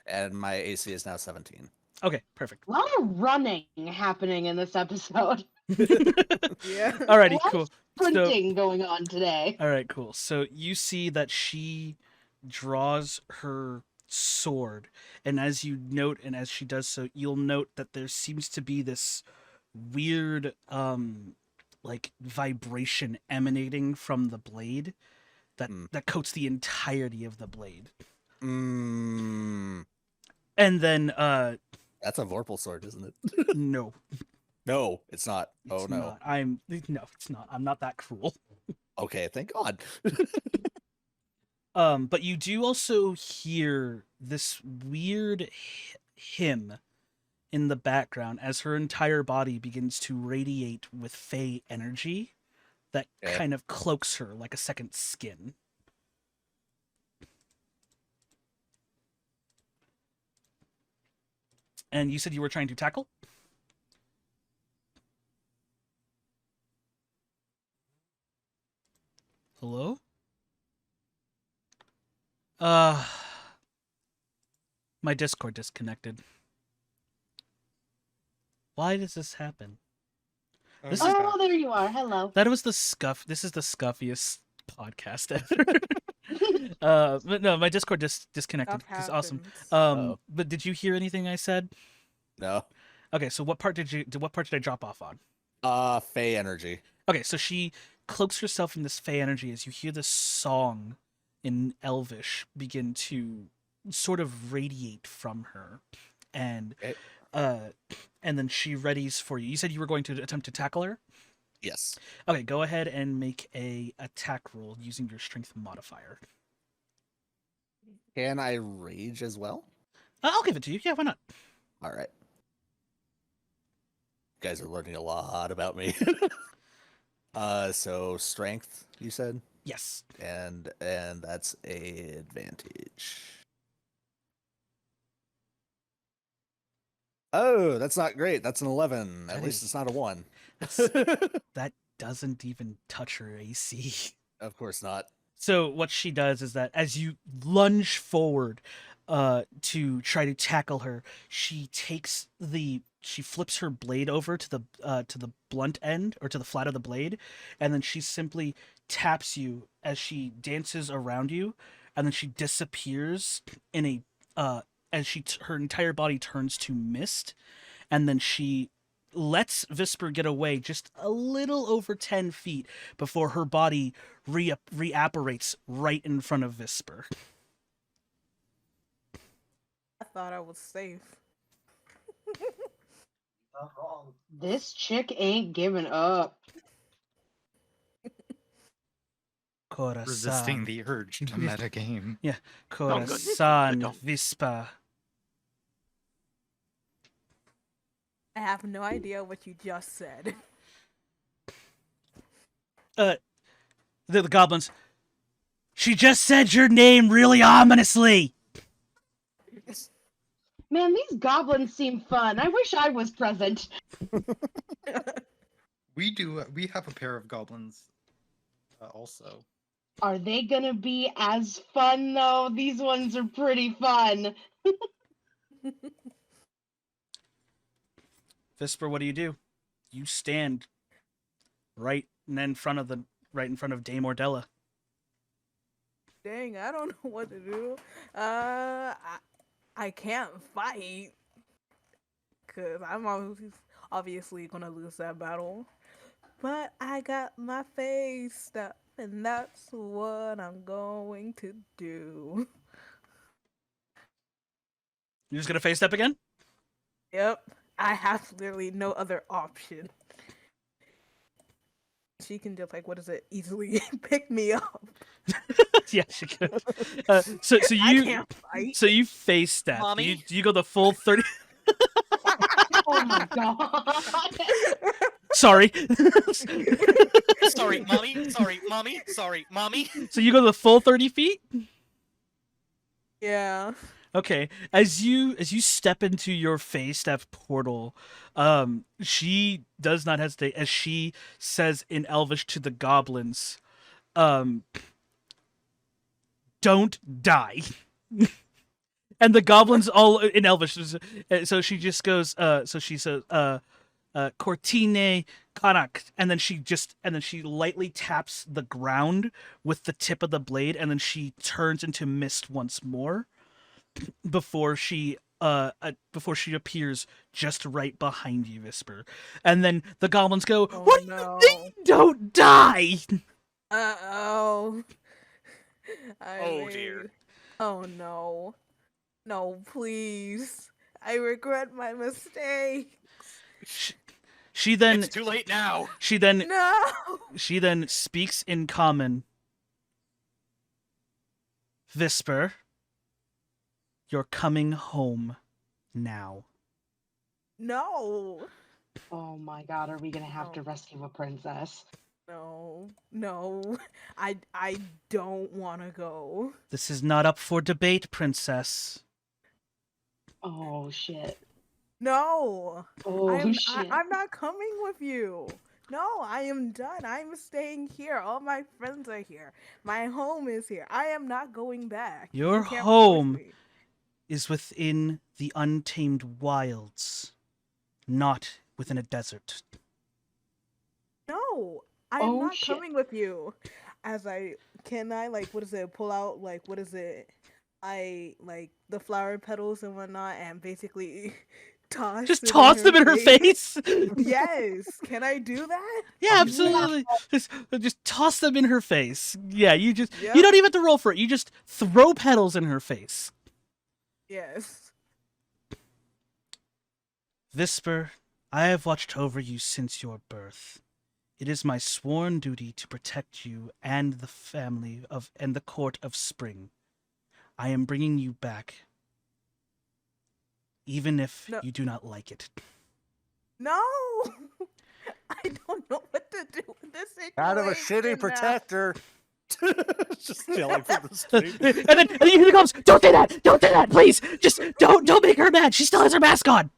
And my AC is now 17. Okay, perfect. A lot of running happening in this episode. Yeah. Alrighty, A lot cool. of So, sprinting going on today. all right, cool. So you see that she draws her sword, and as you note, and as she does so, you'll note that there seems to be this weird, like vibration emanating from the blade that coats the entirety of the blade. Mm, And then, that's a Vorpal sword, isn't it? no, No, it's not. Oh it's no. not. No, it's not. I'm not that cruel. Okay, thank God. But you do also hear this weird hymn in the background as her entire body begins to radiate with fey energy that Okay. kind of cloaks her like a second skin. And you said you were trying to tackle? Hello? Uh, my Discord disconnected. Why does this happen? This is Oh, there you are. Hello. That was the scuff. This is the scuffiest podcast ever. But no, my Discord disconnected. Stuff It's awesome. happens. Uh-oh. But did you hear anything I said? No. Okay, so what part did I drop off on? Fey energy. Okay, so she cloaks herself in this fey energy as you hear this song in Elvish begin to sort of radiate from her, and Okay. and then she readies for you. You said you were going to attempt to tackle her. Yes. Okay, go ahead and make a attack roll using your strength modifier. Can I rage as well? I'll give it to you. Yeah, why not? All right. You guys are learning a lot about me. So strength, you said, Yes. and that's a advantage. Oh, that's not great. That's an 11. At That least is- it's not a 1. That doesn't even touch her AC. Of course not. So what she does is that as you lunge forward to try to tackle her, she flips her blade over to the blunt end, or to the flat of the blade, and then she simply taps you as she dances around you, and then she disappears in a as her entire body turns to mist, and then she lets Visper get away just a little over 10 feet before her body reapparates right in front of Visper. I thought I was safe. This chick ain't giving up. Resisting Corazon. the urge to metagame. Corazon Don't. Vispa. I have no idea what you just said. The goblins. She just said your name really ominously. Man, these goblins seem fun. I wish I was present. We have a pair of goblins also. Are they gonna be as fun though? These ones are pretty fun. Visper, what do? You stand right in front of Dame Ordella. Dang, I don't know what to do. I can't fight. Because I'm obviously going to lose that battle. But I got my face stuff, and that's what I'm going to do. You're just gonna face step again? Yep. I have literally no other option. She can just, like, easily pick me up. Yeah, she could. So I you can't fight. so you face step. Mommy? You go the full 30. Oh my god. Sorry. Sorry, mommy. Sorry, mommy. Sorry, mommy. So you go the full 30 feet? Yeah. Okay. As you step into your face step portal, she does not hesitate as she says in Elvish to the goblins, don't die. And the goblins all in Elvish. So she just goes. So she says, "Cortine Kanak," and then she lightly taps the ground with the tip of the blade, and then she turns into mist once more before she appears just right behind you, Visper. And then the goblins go, Oh "What do you no. mean, don't die?" Uh-oh. Oh, dear. Oh no. No, please. I regret my mistake. She then It's too late now. she then No. she then speaks in common. Visper, you're coming home now. No. Oh my god, are we gonna have to Oh. rescue a princess? No. No. I don't want to go. This is not up for debate, princess. Oh shit. No. Oh shit. I'm not coming with you. No, I am done. I'm staying here. All my friends are here. My home is here. I am not going back. Your You can't force home me. is within the untamed wilds, not within a desert. No, I am Oh, not shit. coming with you. Can I like what is it? Pull out like what is it? I like the flower petals and whatnot, and basically toss. Just it toss them in her face. Yes, can I do that? Yeah, absolutely. Just toss them in her face. Yeah, you Yep. don't even have to roll for it. You just throw petals in her face. Yes. Visper, I have watched over you since your birth. It is my sworn duty to protect you and the family of and the court of Spring. I am bringing you back, even if No. you do not like it. No, I don't know what to do with this situation. Kind of a shitty now. protector. Just yelling from the street. and then here comes. Don't do that! Don't do that! Please, just don't make her mad. She still has her mask on.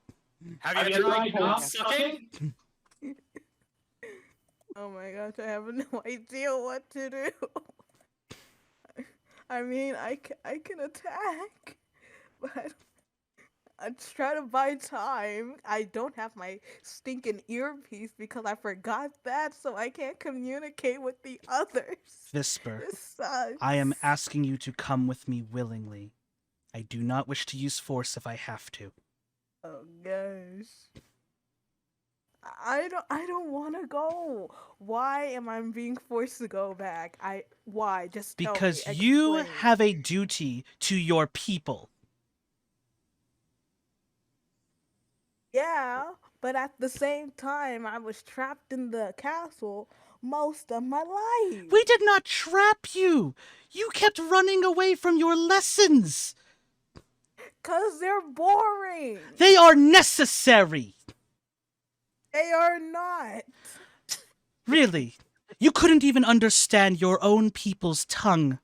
Have you tried not sucking? Oh my gosh, I have no idea what to do. I mean, I can attack, but I try to buy time. I don't have my stinking earpiece because I forgot that, so I can't communicate with the others. Visper, This sucks. I am asking you to come with me willingly. I do not wish to use force if I have to. Oh gosh. I don't want to go. Why am I being forced to go back? Why? Just tell me, Because you explain. have a duty to your people. Yeah, but at the same time, I was trapped in the castle most of my life. We did not trap you. You kept running away from your lessons. 'Cause they're boring. They are necessary. They are not. Really. You couldn't even understand your own people's tongue.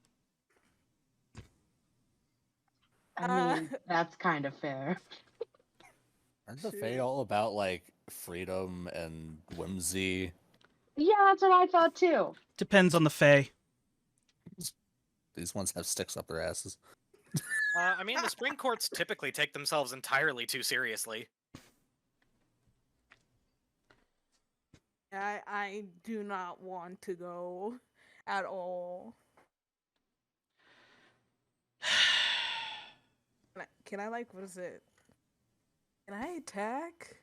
I mean, that's kind of fair. Aren't the Fae all about like freedom and whimsy? Yeah, that's what I thought too. Depends on the Fae. These ones have sticks up their asses. I mean, the spring courts typically take themselves entirely too seriously. I do not want to go at all. Can I like what is it? Can I attack?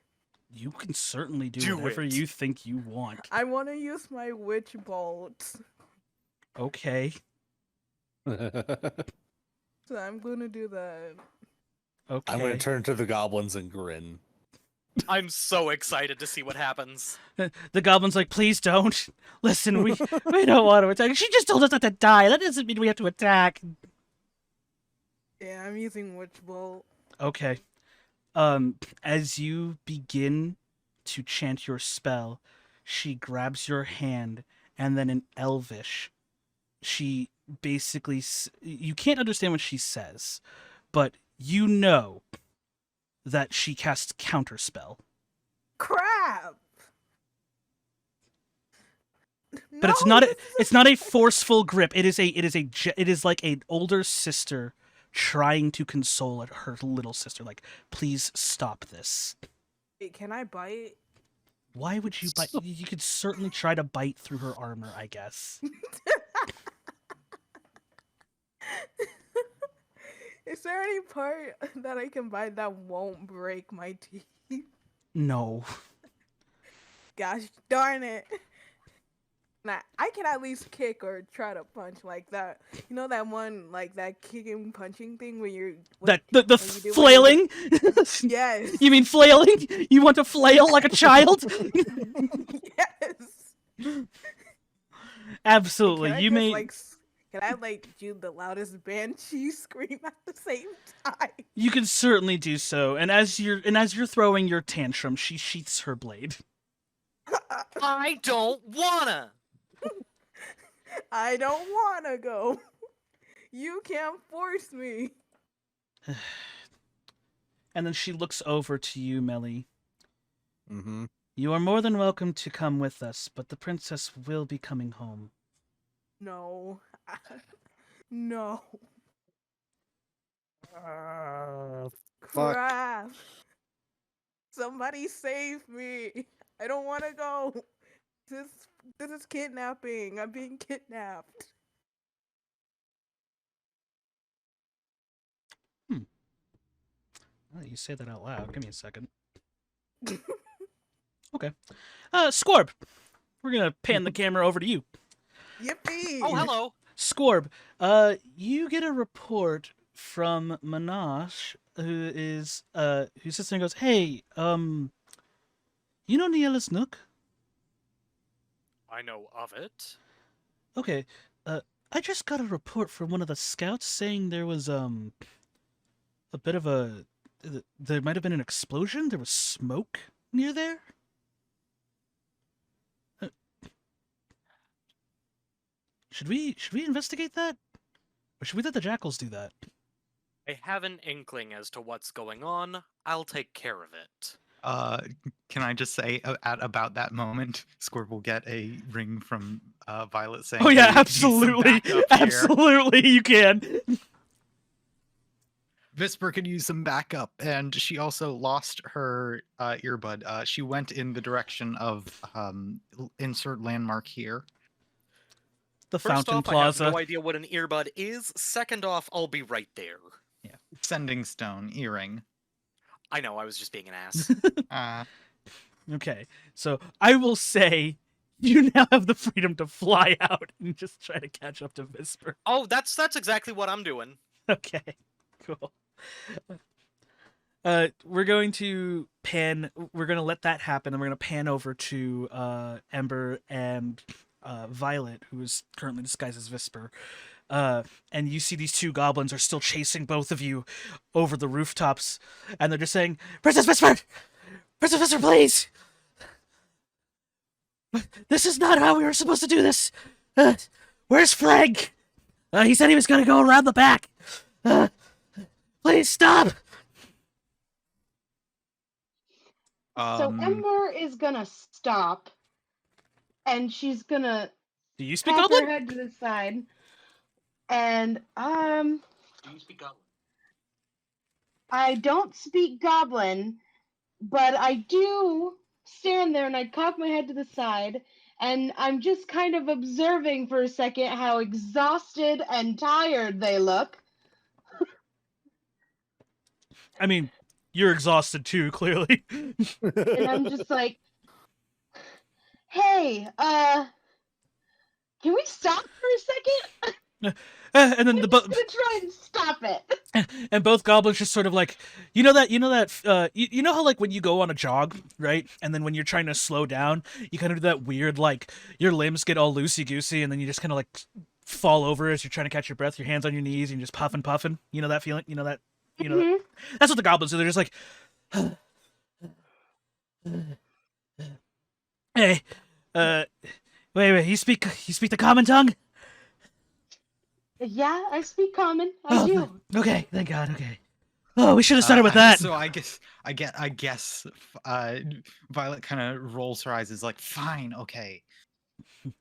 You can certainly do Do whatever it. you think you want. I want to use my witch bolt. Okay. So I'm going to do that. Okay. I'm going to turn to the goblins and grin. I'm so excited to see what happens. The goblin's like, please don't. Listen, we don't want to attack. She just told us not to die. That doesn't mean we have to attack. Yeah, I'm using witch bolt. Okay. As you begin to chant your spell, she grabs your hand, and then in Elvish, she basically you can't understand what she says, but you know that she casts counterspell. Crap! But it's not a forceful grip. It is like an older sister trying to console her little sister. Like, please stop this. Wait, can I bite? Why would you bite? You could certainly try to bite through her armor, I guess. Is there any part that I can bite that won't break my teeth? No. Gosh darn it. Nah, I can at least kick or try to punch like that. You know that one, like that kicking punching thing where you're That the when you do- flailing? Yes. You mean flailing? You want to flail like a child? Yes. Absolutely. Can I You just, may like, can I like do the loudest banshee scream at the same time? you can certainly do so. And as you're throwing your tantrum, she sheaths her blade. I don't wanna. I don't wanna go. You can't force me. And then she looks over to you, Melly. Mm-hmm. You are more than welcome to come with us, but the princess will be coming home. No. No. Fuck. Crap. Somebody save me. I don't want to go. This is kidnapping. I'm being kidnapped. Now that you say that out loud, give me a second. Okay. Scorb. We're gonna pan the camera over to you. Yippee. Oh, hello. Scorb, you get a report from Manash, who is who sits there and goes, "Hey, you know Nielis Nook? I know of it. Okay, I just got a report from one of the scouts saying there was a bit of a there might have been an explosion. There was smoke near there." Should we investigate that? Or should we let the jackals do that? I have an inkling as to what's going on. I'll take care of it. Can I just say, at about that moment, Scorp will get a ring from Violet saying, Oh yeah, "Hey, we could use some absolutely. backup here. Absolutely you can. Visper could use some backup," and she also lost her earbud. She went in the direction of insert landmark here. The First Fountain off, I have Plaza. no idea what an earbud is. Second off, I'll be right there. Yeah, sending stone earring. I know, I was just being an ass. Okay, so I will say you now have the freedom to fly out and just try to catch up to Visper. Oh, that's exactly what I'm doing. Okay, cool. We're going to pan. We're going to let that happen, and we're going to pan over to Ember and Violet, who is currently disguised as Visper. And you see these two goblins are still chasing both of you over the rooftops, and they're just saying, "Princess Visper! Princess Visper, please! This is not how we were supposed to do this! Where's Flag? He said he was gonna go around the back! Please stop!" So Ember is gonna stop, and she's gonna Do you speak pop her Goblin? head to the side, and Do you speak Goblin? I don't speak Goblin, but I do stand there and I cock my head to the side, and I'm just kind of observing for a second how exhausted and tired they look. I mean, you're exhausted too, clearly. And I'm just like, "Hey, can we stop for a second? And then I'm the just gonna try and stop it." and both goblins just sort of like, you know how like when you go on a jog, right, and then when you're trying to slow down, you kind of do that weird, like, your limbs get all loosey goosey, and then you just kind of like fall over as you're trying to catch your breath, your hands on your knees, and you're just puffing. You know that feeling? Mhm. That's what the goblins do. They're just like, "Hey, wait, you speak the common tongue?" Yeah, I speak common. I do. Okay, thank God. Okay. Oh, we should have started with that. So I guess Violet kind of rolls her eyes. Is like, "Fine, okay,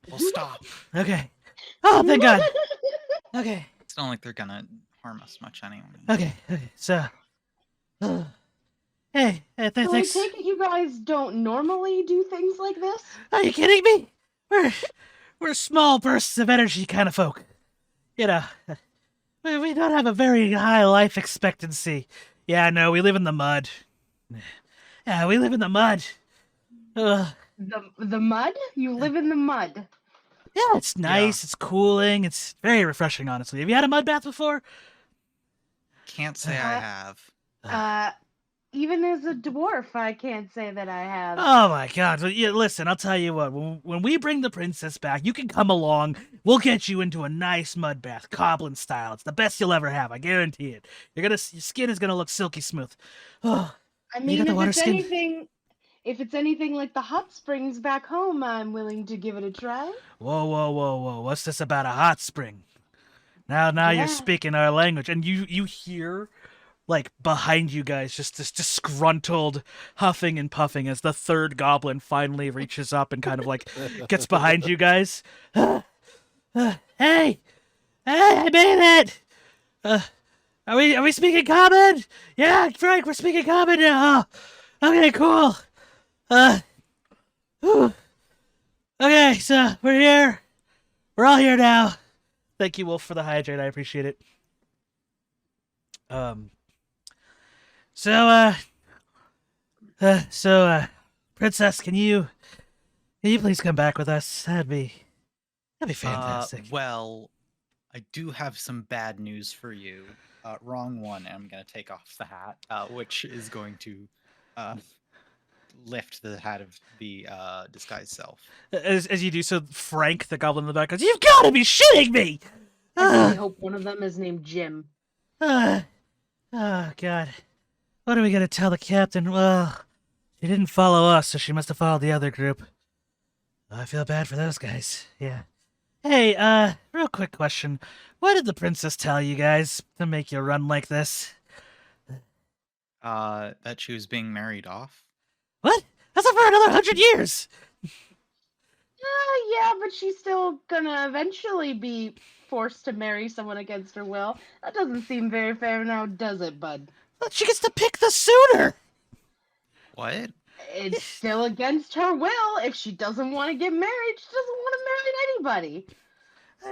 we'll stop." Okay. Oh, thank God. Okay. It's not like they're gonna harm us much anyway. Okay, so. Hey, So I thanks. take it you guys don't normally do things like this? Are you kidding me? We're small bursts of energy kind of folk. You know, we don't have a very high life expectancy. Yeah, no, we live in the mud. Yeah, we live in the mud. Ugh. The mud? You live in the mud. Yeah, it's nice. It's cooling. It's very refreshing, honestly. Have you had a mud bath before? Can't say I have. Even as a dwarf, I can't say that I have. Oh my god. Well, yeah, listen, I'll tell you what. When we bring the princess back, you can come along. We'll get you into a nice mud bath, goblin style. It's the best you'll ever have. I guarantee it. Your skin is gonna look silky smooth. Oh, I you mean, got the if water it's skin? if it's anything like the hot springs back home, I'm willing to give it a try. Whoa. What's this about a hot spring? Now Yeah. you're speaking our language. And you hear, like, behind you guys, just this disgruntled huffing and puffing as the third goblin finally reaches up and kind of, like, gets behind you guys. Hey! I made it! Are we speaking common? Yeah, Frank, we're speaking common now. Okay, cool. Whew. Okay, so we're here. We're all here now. Thank you, Wolf, for the hydrate. I appreciate it. Princess, can you please come back with us? That'd be fantastic. Well, I do have some bad news for you. Wrong one. I'm going to take off the hat, which is going to lift the hat of the disguised self. As you do so, Frank, the goblin in the back, goes, "You've got to be shitting me!" I really hope one of them is named Jim. Oh, God. What are we going to tell the captain? Well, she didn't follow us, so she must have followed the other group. I feel bad for those guys. Yeah. Hey, real quick question. What did the princess tell you guys to make you run like this? That she was being married off. What? That's not for another 100 years! Yeah, but she's still gonna eventually be forced to marry someone against her will. That doesn't seem very fair now, does it, bud? But she gets to pick the suitor! What? It's still against her will. If she doesn't want to get married, she doesn't want to marry anybody.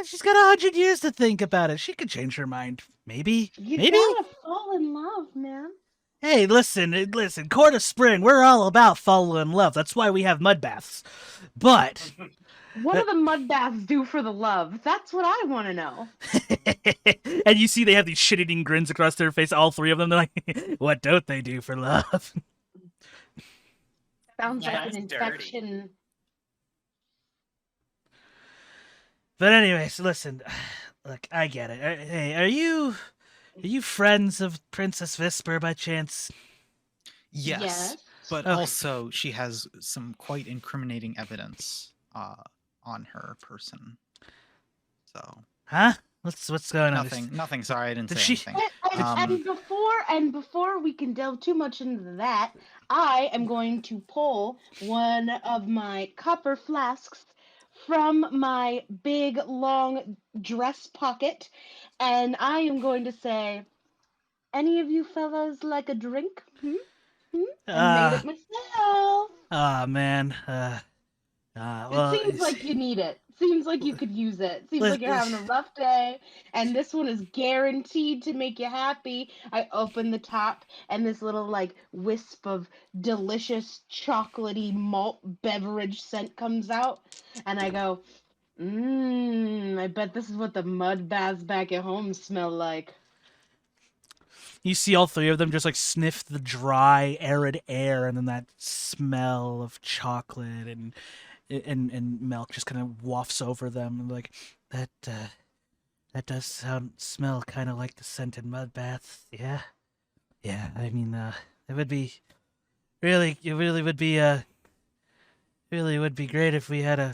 She's got 100 years to think about it. She could change her mind. Maybe. You Maybe? gotta fall in love, man. Hey, listen, Court of Spring, we're all about falling in love. That's why we have mud baths. But... What do the mud baths do for the love? That's what I want to know. And you see they have these shit-eating grins across their face, all three of them. They're like, what don't they do for love? Sounds like That's an dirty. infection. But anyways, listen, look, I get it. Hey, are you friends of Princess Visper by chance? Yes. But Okay. also, she has some quite incriminating evidence on her person. So Huh? What's going on? nothing. Sorry, I didn't Did say she- anything. And before we can delve too much into that, I am going to pull one of my copper flasks from my big long dress pocket, and I am going to say, "Any of you fellas like a drink? I made it myself." Man. Well, It seems like you need it. Seems like you could use it. Seems like you're having a rough day, and this one is guaranteed to make you happy. I open the top, and this little like wisp of delicious chocolatey malt beverage scent comes out, and I go, I bet this is what the mud baths back at home smell like. you see all three of them just like sniff the dry, arid air, and then that smell of chocolate and milk just kind of wafts over them. And like that does smell kind of like the scented mud baths. Yeah. I mean, it would be really would be great if we had a.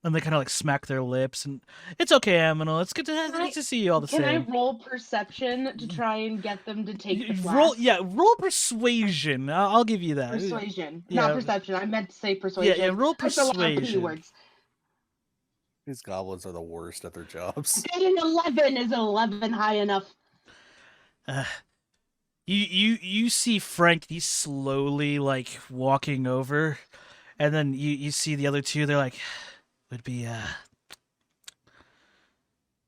And they kind of like smack their lips, and it's okay, Aminal. It's good to see you all the Can same. I roll perception to try and get them to take the Roll, flask? roll persuasion. I'll give you that. Persuasion, Yeah. not perception. I meant to say persuasion. Yeah, roll That's a lot of P persuasion. words. These goblins are the worst at their jobs. An 11 is 11 high enough. Uh, you see Frank. He's slowly like walking over, and then you see the other two. They're like, would be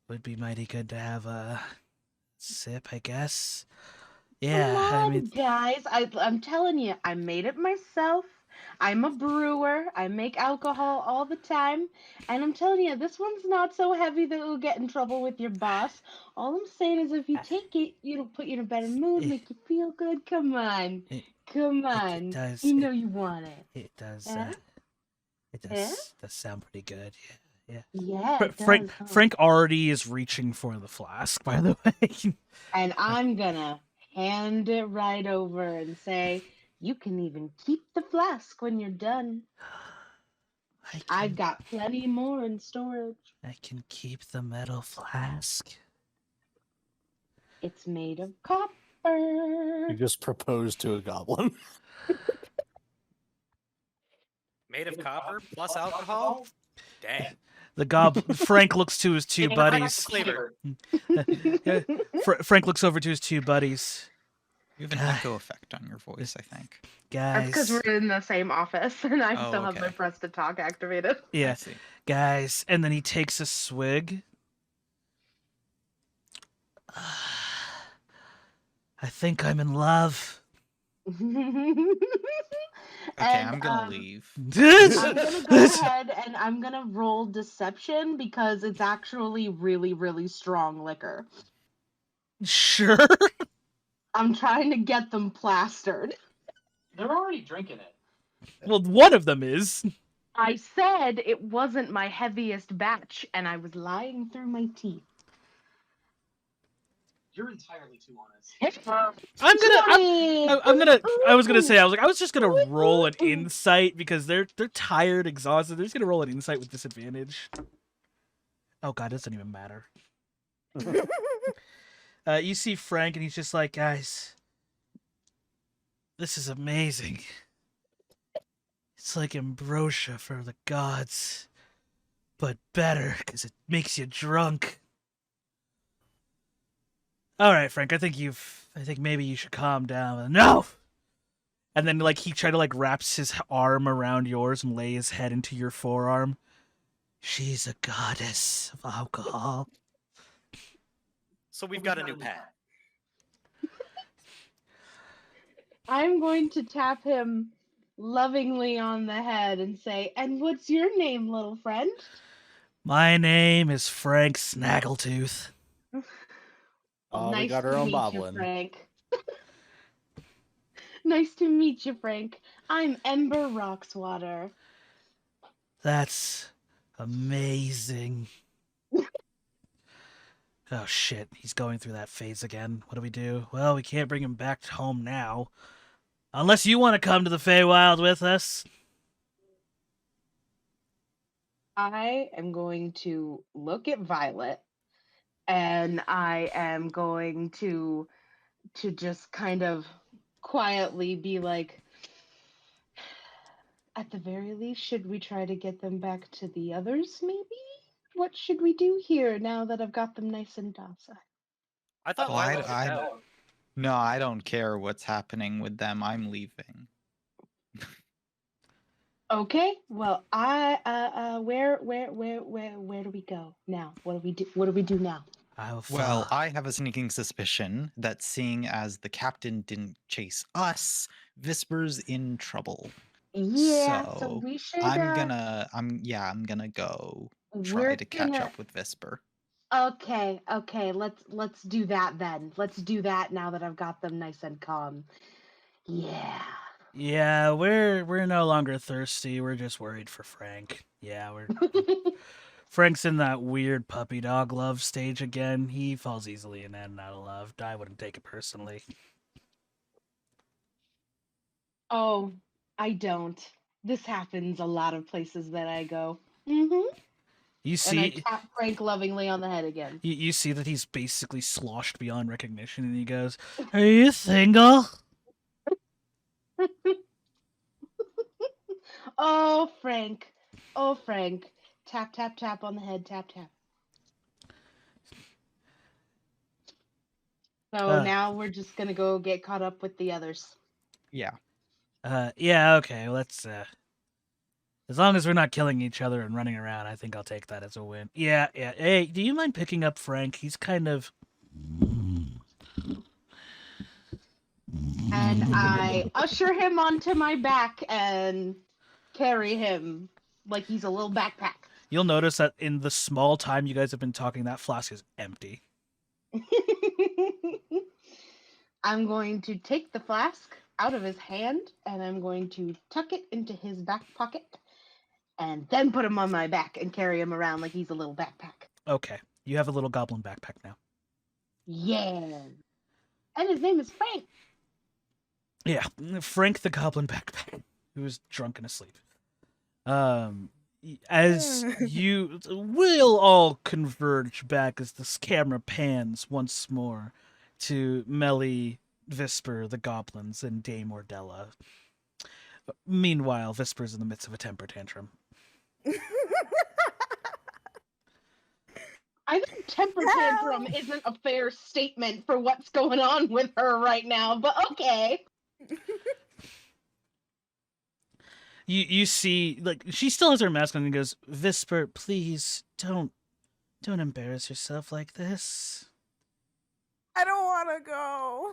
would be mighty good to have a sip, I guess. Come Yeah, I mean, on, guys. I'm telling you, I made it myself. I'm a brewer. I make alcohol all the time. And I'm telling you, this one's not so heavy that it'll get in trouble with your boss. All I'm saying is if you take it, it'll put you in a better mood, it make you feel good. Come on. it, Come it on. does You know you want it. it does Yeah? it Yeah? does sound pretty good. Yeah, Yeah, yeah. it does, huh? Frank already is reaching for the flask. By the way, And I'm gonna hand it right over and say, you can even keep the flask when you're done. I've got plenty more in storage. I can keep the metal flask. It's made of You copper. just proposed to a goblin. Made of copper plus alcohol? Dang. Frank looks to his two Even Frank's buddies. flavor. Yeah, Frank looks over to his two buddies. You have an God. echo effect on your voice, I think. That's because Guys, we're in the same office and I Oh, still have my okay. press to talk activated. I yeah, see. guys, and then he takes a swig. I think I'm in love. Okay, And, I'm gonna leave. I'm gonna go ahead and I'm gonna roll deception because it's actually really, really strong liquor. Sure. I'm trying to get them plastered. They're already drinking it. Well, one of them is. I said it wasn't my heaviest batch, and I was lying through my teeth. You're entirely too honest. I was gonna say, I was just gonna roll an insight because they're tired, exhausted. They're just gonna roll an insight with disadvantage. Oh god, it doesn't even matter. You see Frank, and he's just like, guys, this is amazing. It's like ambrosia for the gods, but better because it makes you drunk. All right, Frank, I think maybe you should calm down. No. And then like he tried to like wraps his arm around yours and lay his head into your forearm. She's a goddess of alcohol. So we've got a new pet. I'm going to tap him lovingly on the head and say, "And what's your name, little friend?" My name is Frank Snaggletooth. Well, We nice got our to own meet you, boblin. Frank. Nice to meet you, Frank. I'm Ember Roxwater. That's amazing. Oh shit, he's going through that phase again. What do we do? Well, we can't bring him back home now. Unless you want to come to the Feywild with us. I am going to look at Violet, and I am going to just kind of quietly be like, at the very least, should we try to get them back to the others, maybe? What should we do here now that I've got them nice and docile? I thought Well, Violet was out. No, I don't care what's happening with them. I'm leaving. Okay, well, where do we go now? What do we do? What do we do now? Well, I have a sneaking suspicion that seeing as the captain didn't chase us, Visper's in trouble. Yeah, so So we should. I'm gonna go try We're to catch gonna. up with Visper. Okay, let's do that then. Let's do that now that I've got them nice and calm. Yeah. Yeah, we're no longer thirsty. We're just worried for Frank. Yeah, Frank's in that weird puppy dog love stage again. He falls easily in and out of love. I wouldn't take it personally. Oh, I don't. This happens a lot of places that I go. Mm-hmm. You And I see, tap Frank lovingly on the head again. you see that he's basically sloshed beyond recognition, and he goes, "Are you single?" Oh, Frank. Oh, Frank. Tap, tap, tap on the head. Tap, tap. So now we're just gonna go get caught up with the others. Yeah. Yeah, okay, let's, as long as we're not killing each other and running around, I think I'll take that as a win. Yeah, yeah. Hey, do you mind picking up Frank? He's kind of... And I usher him onto my back and carry him like he's a little backpack. You'll notice that in the small time you guys have been talking, that flask is empty. I'm going to take the flask out of his hand and I'm going to tuck it into his back pocket and then put him on my back and carry him around like he's a little backpack. Okay, you have a little goblin backpack now. Yeah. And his name is Frank. Yeah, Frank the goblin backpack, who is drunk and asleep. As you will all converge back as this camera pans once more to Melly, Visper, the goblins, and Dame Ordella. Meanwhile, Visper's in the midst of a temper tantrum. I think temper tantrum isn't a fair statement for what's going on with her right now, but okay. You see, like, she still has her mask on and goes, Visper, please don't embarrass yourself like this. I don't want to go.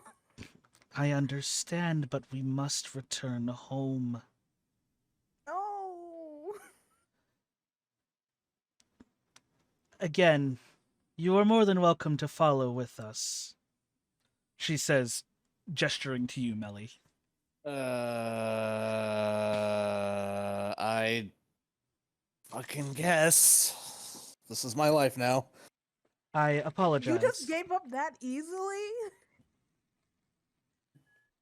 I understand, but we must return home. No. Again, you are more than welcome to follow with us, she says, gesturing to you, Melly. I fucking guess. This is my life now. I apologize. You just gave up that easily?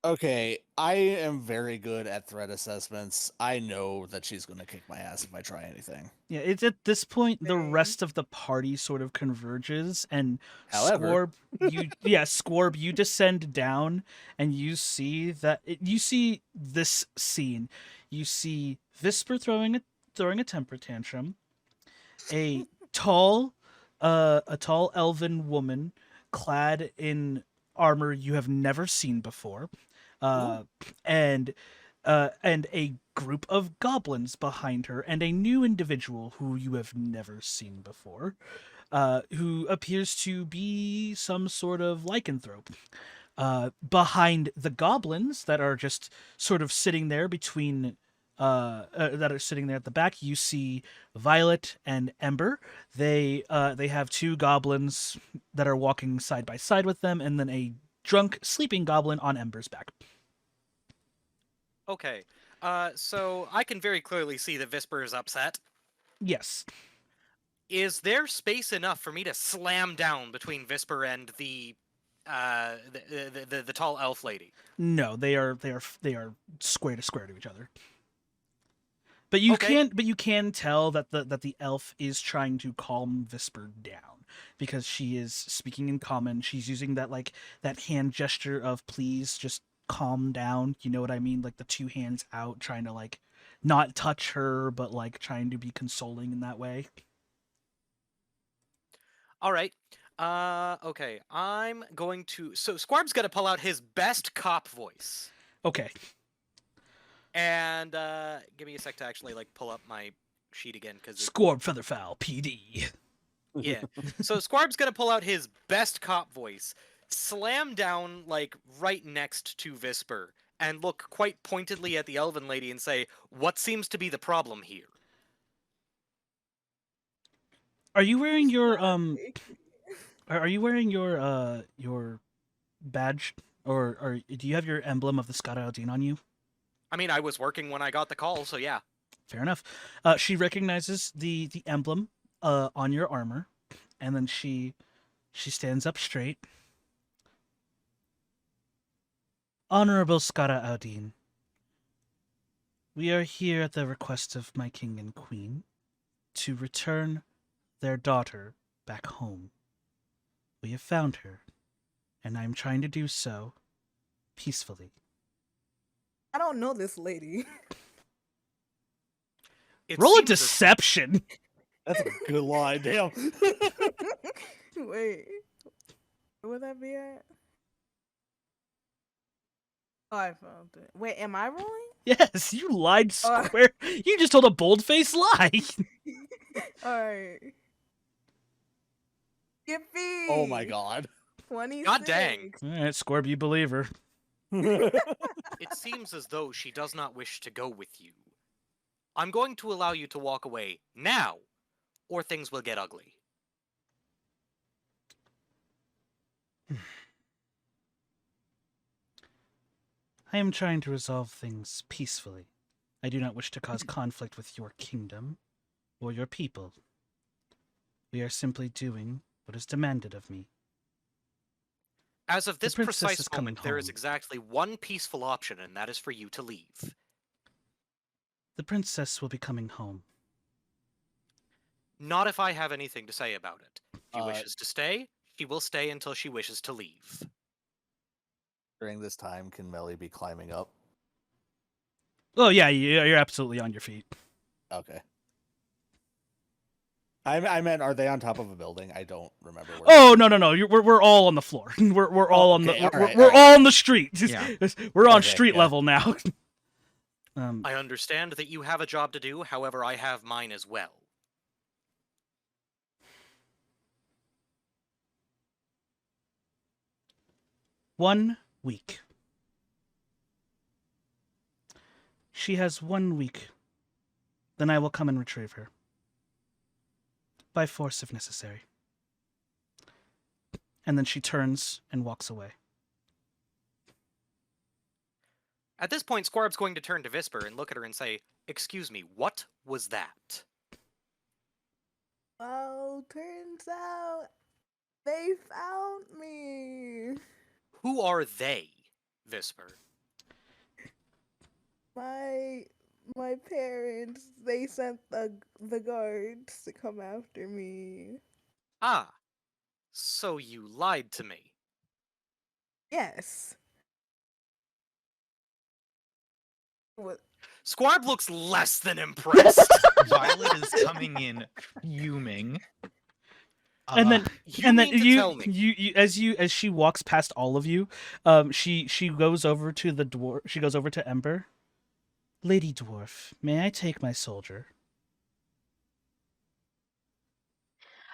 Okay, I am very good at threat assessments. I know that she's going to kick my ass if I try anything. Yeah, it's at this point the Same. rest of the party sort of converges, and However- Squorb, you descend down, and you see you see this scene. You see Visper throwing a temper tantrum, a tall elven woman clad in armor you have never seen before, and a group of goblins behind her, and a new individual who you have never seen before, who appears to be some sort of lycanthrope. Behind the goblins that are just sort of sitting there that are sitting there at the back, you see Violet and Ember. They have two goblins that are walking side by side with them, and then a drunk sleeping goblin on Ember's back. Okay. So I can very clearly see that Visper is upset. Yes. Is there space enough for me to slam down between Visper and the tall elf lady? No, they are square to each other. But you Okay. can tell that the elf is trying to calm Visper down because she is speaking in common. She's using that hand gesture of please just calm down. You know what I mean? Like the two hands out, trying to not touch her, but trying to be consoling in that way. All right. Okay. I'm going to. So Squarb's gonna pull out his best cop voice, Okay. and give me a sec to actually pull up my sheet again because Squorb Featherfowl PD. yeah. So Squarb's gonna pull out his best cop voice, slam down right next to Visper, and look quite pointedly at the elven lady and say, "What seems to be the problem here?" Are you wearing your Are you wearing your badge, or do you have your emblem of the Scott Aldine on you? I mean, I was working when I got the call, so yeah. Fair enough. She recognizes the emblem on your armor, and then she stands up straight. Honorable Skara Aldine, we are here at the request of my king and queen to return their daughter back home. We have found her, and I am trying to do so peacefully. I don't know this lady. It Roll a seems as- deception. That's a good lie. Damn. Wait. Where would that be at? Oh, I found it. Wait, am I rolling? Yes, you lied Uh. square. You just told a bold-faced lie. Alright. Yippee! Oh my god. 26. God dang. All right, Scorb, you believer. It seems as though she does not wish to go with you. I'm going to allow you to walk away now, or things will get ugly. I am trying to resolve things peacefully. I do not wish to cause conflict with your kingdom or your people. We are simply doing what is demanded of me. As of The this princess precise is coming moment, there is home. exactly one peaceful option, and that is for you to leave. The princess will be coming home. Not if I have anything to say about it. If she Uh, wishes to stay, she will stay until she wishes to leave. During this time, can Melly be climbing up? Oh yeah, you're absolutely on your feet. Okay. I meant, are they on top of a building? I don't remember. Where Oh no! We're all on the floor. We're all on the okay, we're all on the street. Yeah. We're on Okay, street yeah. level now. I understand that you have a job to do, however, I have mine as well. One week. She has 1 week. Then I will come and retrieve her. By force if necessary. And then she turns and walks away. At this point, Squarb's going to turn to Visper and look at her and say, "Excuse me, what was that?" Well, turns out they found me. Who are they, Visper? My parents, they sent the guards to come after me. Ah, so you lied to me. Yes. What? Squarb looks less than impressed. Violet is coming in fuming. And then You and then mean to tell me? as she walks past all of you, she goes over to the dwarf. She goes over to Ember. Lady Dwarf, may I take my soldier?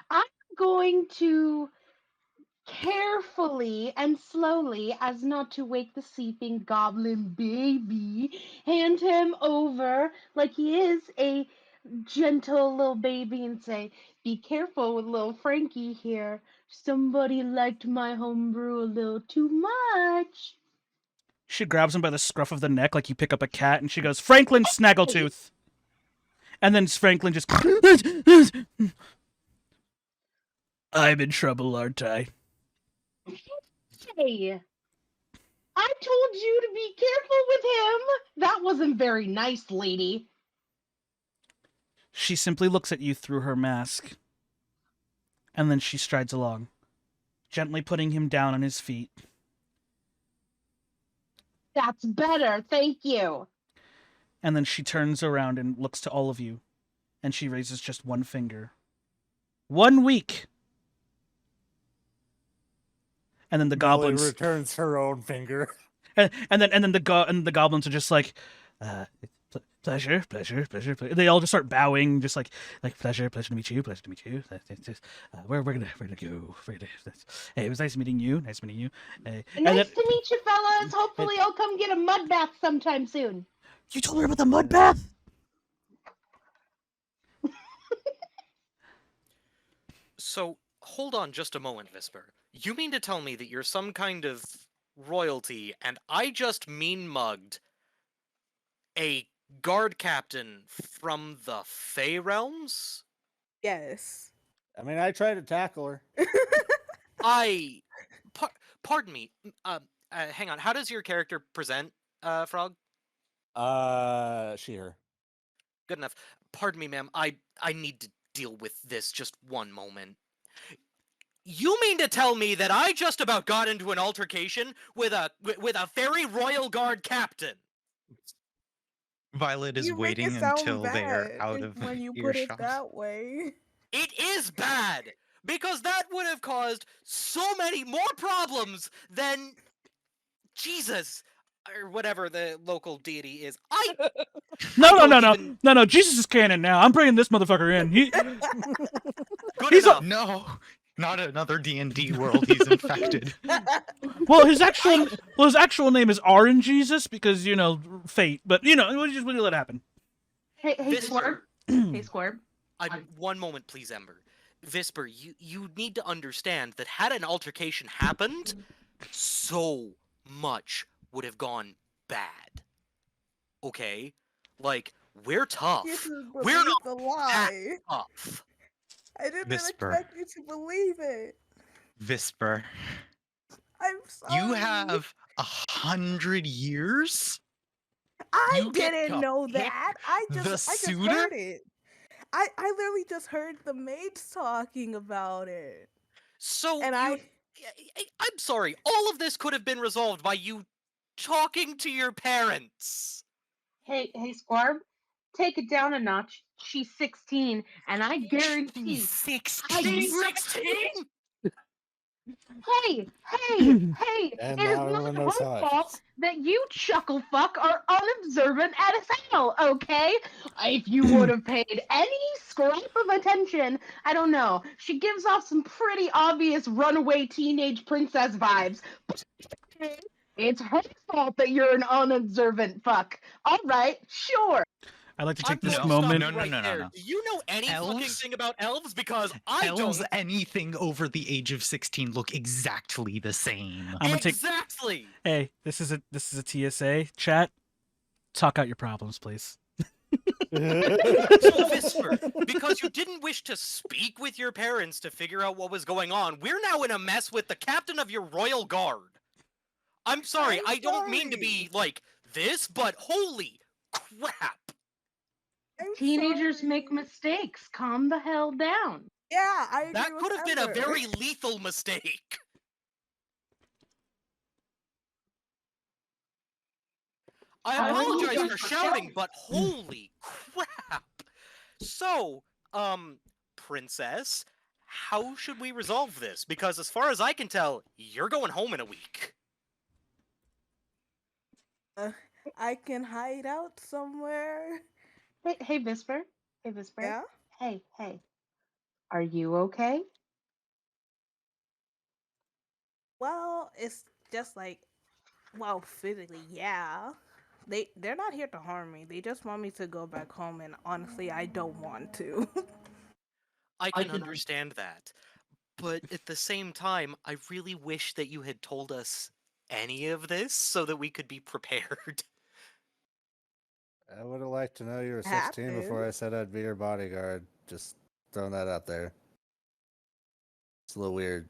I'm going to carefully and slowly, as not to wake the sleeping goblin baby, hand him over like he is a gentle little baby and say, "Be careful with little Frankie here. Somebody liked my homebrew a little too much." She grabs him by the scruff of the neck like you pick up a cat, and she goes, "Franklin Snaggletooth." And then Franklin just, I'm in trouble, aren't I? Hey, I told you to be careful with him. That wasn't very nice, lady. She simply looks at you through her mask. And then she strides along, gently putting him down on his feet. That's better, thank you. And then she turns around and looks to all of you. And she raises just one finger. 1 week! And then the Melly goblins returns her own finger. and then the goblins are just like, pleasure. They all just start bowing, just like pleasure to meet you. We're gonna go. Hey, it was nice meeting you. Nice meeting you. Nice to meet you, fellas. Hopefully, I'll come get a mud bath sometime soon. You told her about the mud bath? So, hold on just a moment, Visper. You mean to tell me that you're some kind of royalty, and I just mean-mugged a guard captain from the Fey Realms? Yes. I mean, I tried to tackle her. Pardon me. Hang on. How does your character present, Frog? She, her. Good enough. Pardon me, ma'am. I need to deal with this just one moment. You mean to tell me that I just about got into an altercation with a fairy royal guard captain? Violet is You make waiting it sound until they are bad out of when you put it earshot. that way. It is bad! Because that would have caused so many more problems than... Jesus! or whatever the local deity is. I No. Jesus is canon now. I'm bringing this motherfucker in. good He's a- enough. No, not another D&D world. He's infected. Well, his actual name is Orange Jesus because fate. But we'll just let it happen. Hey, Visper, Squirb. Hey, Squirb. one moment, please, Ember. Visper, you need to understand that had an altercation happened, so much would have gone bad. Okay? Like, we're You tough. just We're believe not the lie. tough. I didn't Whisper. expect you to believe it. Visper, I'm sorry. you have 100 years? I you get didn't to know pick that. I the just suitor? heard it. I literally just heard the maids talking about it. So, And I'm sorry. All of this could have been resolved by you talking to your parents. Hey, Squirb. Take it down a notch. She's 16, and I guarantee. He's 16. She's 16? Hey, And it is now not everyone knows how her I fault feel. that you chuckle fuck are unobservant as hell, okay? If you would have paid any scrap of attention, I don't know. She gives off some pretty obvious runaway teenage princess vibes. It's her fault that you're an unobservant fuck. All right, sure. I'd like to I'm take this going to stop moment. you right there. No. Do you know any fucking Elves? thing about elves? Because I Elves, don't. anything over the age of 16 look exactly the same. I'm gonna take. Exactly. Hey, this is a TSA. Chat, talk out your problems, please. So, Visper, because you didn't wish to speak with your parents to figure out what was going on, we're now in a mess with the captain of your royal guard. I'm sorry, I don't mean to be like this, but holy crap. I'm Teenagers sorry. make mistakes. Calm the hell down. Yeah, I agree That with could have been a Ember. very lethal mistake. I I apologize apologize for for shouting, shouting. but holy crap. So, Princess, how should we resolve this? Because as far as I can tell, you're going home in a week. I can hide out somewhere. Hey, Visper. Hey, Visper. Yeah? Hey. Are you okay? Well, it's just like, well, physically, yeah. They're not here to harm me. They just want me to go back home, and honestly, I don't want to. I can understand that. But at the same time, I really wish that you had told us any of this so that we could be prepared. I would have liked to know you were 16 Happened. before I said I'd be your bodyguard. Just throwing that out there. It's a little weird.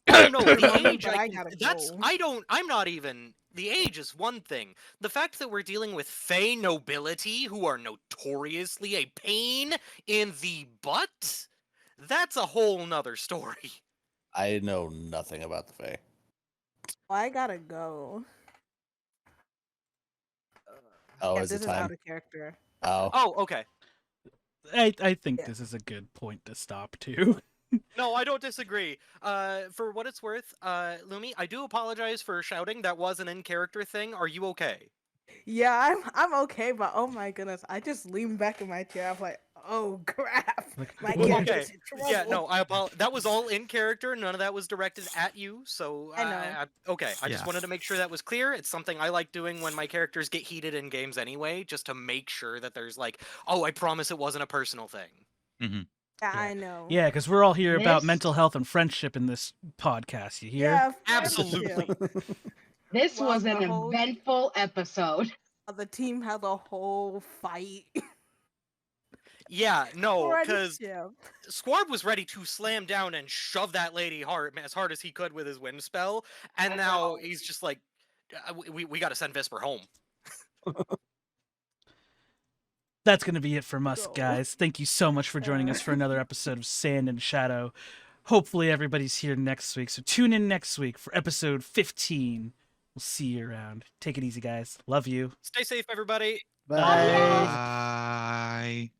Oh no, the Mommy, age but I can, gotta that's go. I'm not even the age is one thing. The fact that we're dealing with Fey nobility who are notoriously a pain in the butt, that's a whole nother story. I know nothing about the Fae. Well, I gotta go. Oh, Yeah, is it this is time? out of character. Oh. Oh, okay. I think Yeah. this is a good point to stop too. No, I don't disagree. For what it's worth, Lumi, I do apologize for shouting. That was an in-character thing. Are you okay? Yeah, I'm okay, but oh my goodness, I just leaned back in my chair. I'm like, oh crap, Like, my well, character's in trouble. Yeah, no, I apologize. That was all in character. None of that was directed at you. So I know. okay, I just Yeah. wanted to make sure that was clear. It's something I like doing when my characters get heated in games anyway, just to make sure that there's like, oh, I promise it wasn't a personal thing. Mm-hmm. Yeah, I know. Yeah, because we're all here about This- mental health and friendship in this podcast. You hear? Yeah, Absolutely. friendship. This Well, was the an whole- eventful episode. The team had a whole fight. Yeah, no, because Friendship. Squarb was ready to slam down and shove that lady as hard as he could with his wind spell, and now he's just like, we got to send Vesper home. That's going to be it from us, Go. guys. Thank you so much for joining us for another episode of Sand and Shadow. Hopefully everybody's here next week, so tune in next week for episode 15. We'll see you around. Take it easy, guys. Love you. Stay safe, everybody. Bye. Bye.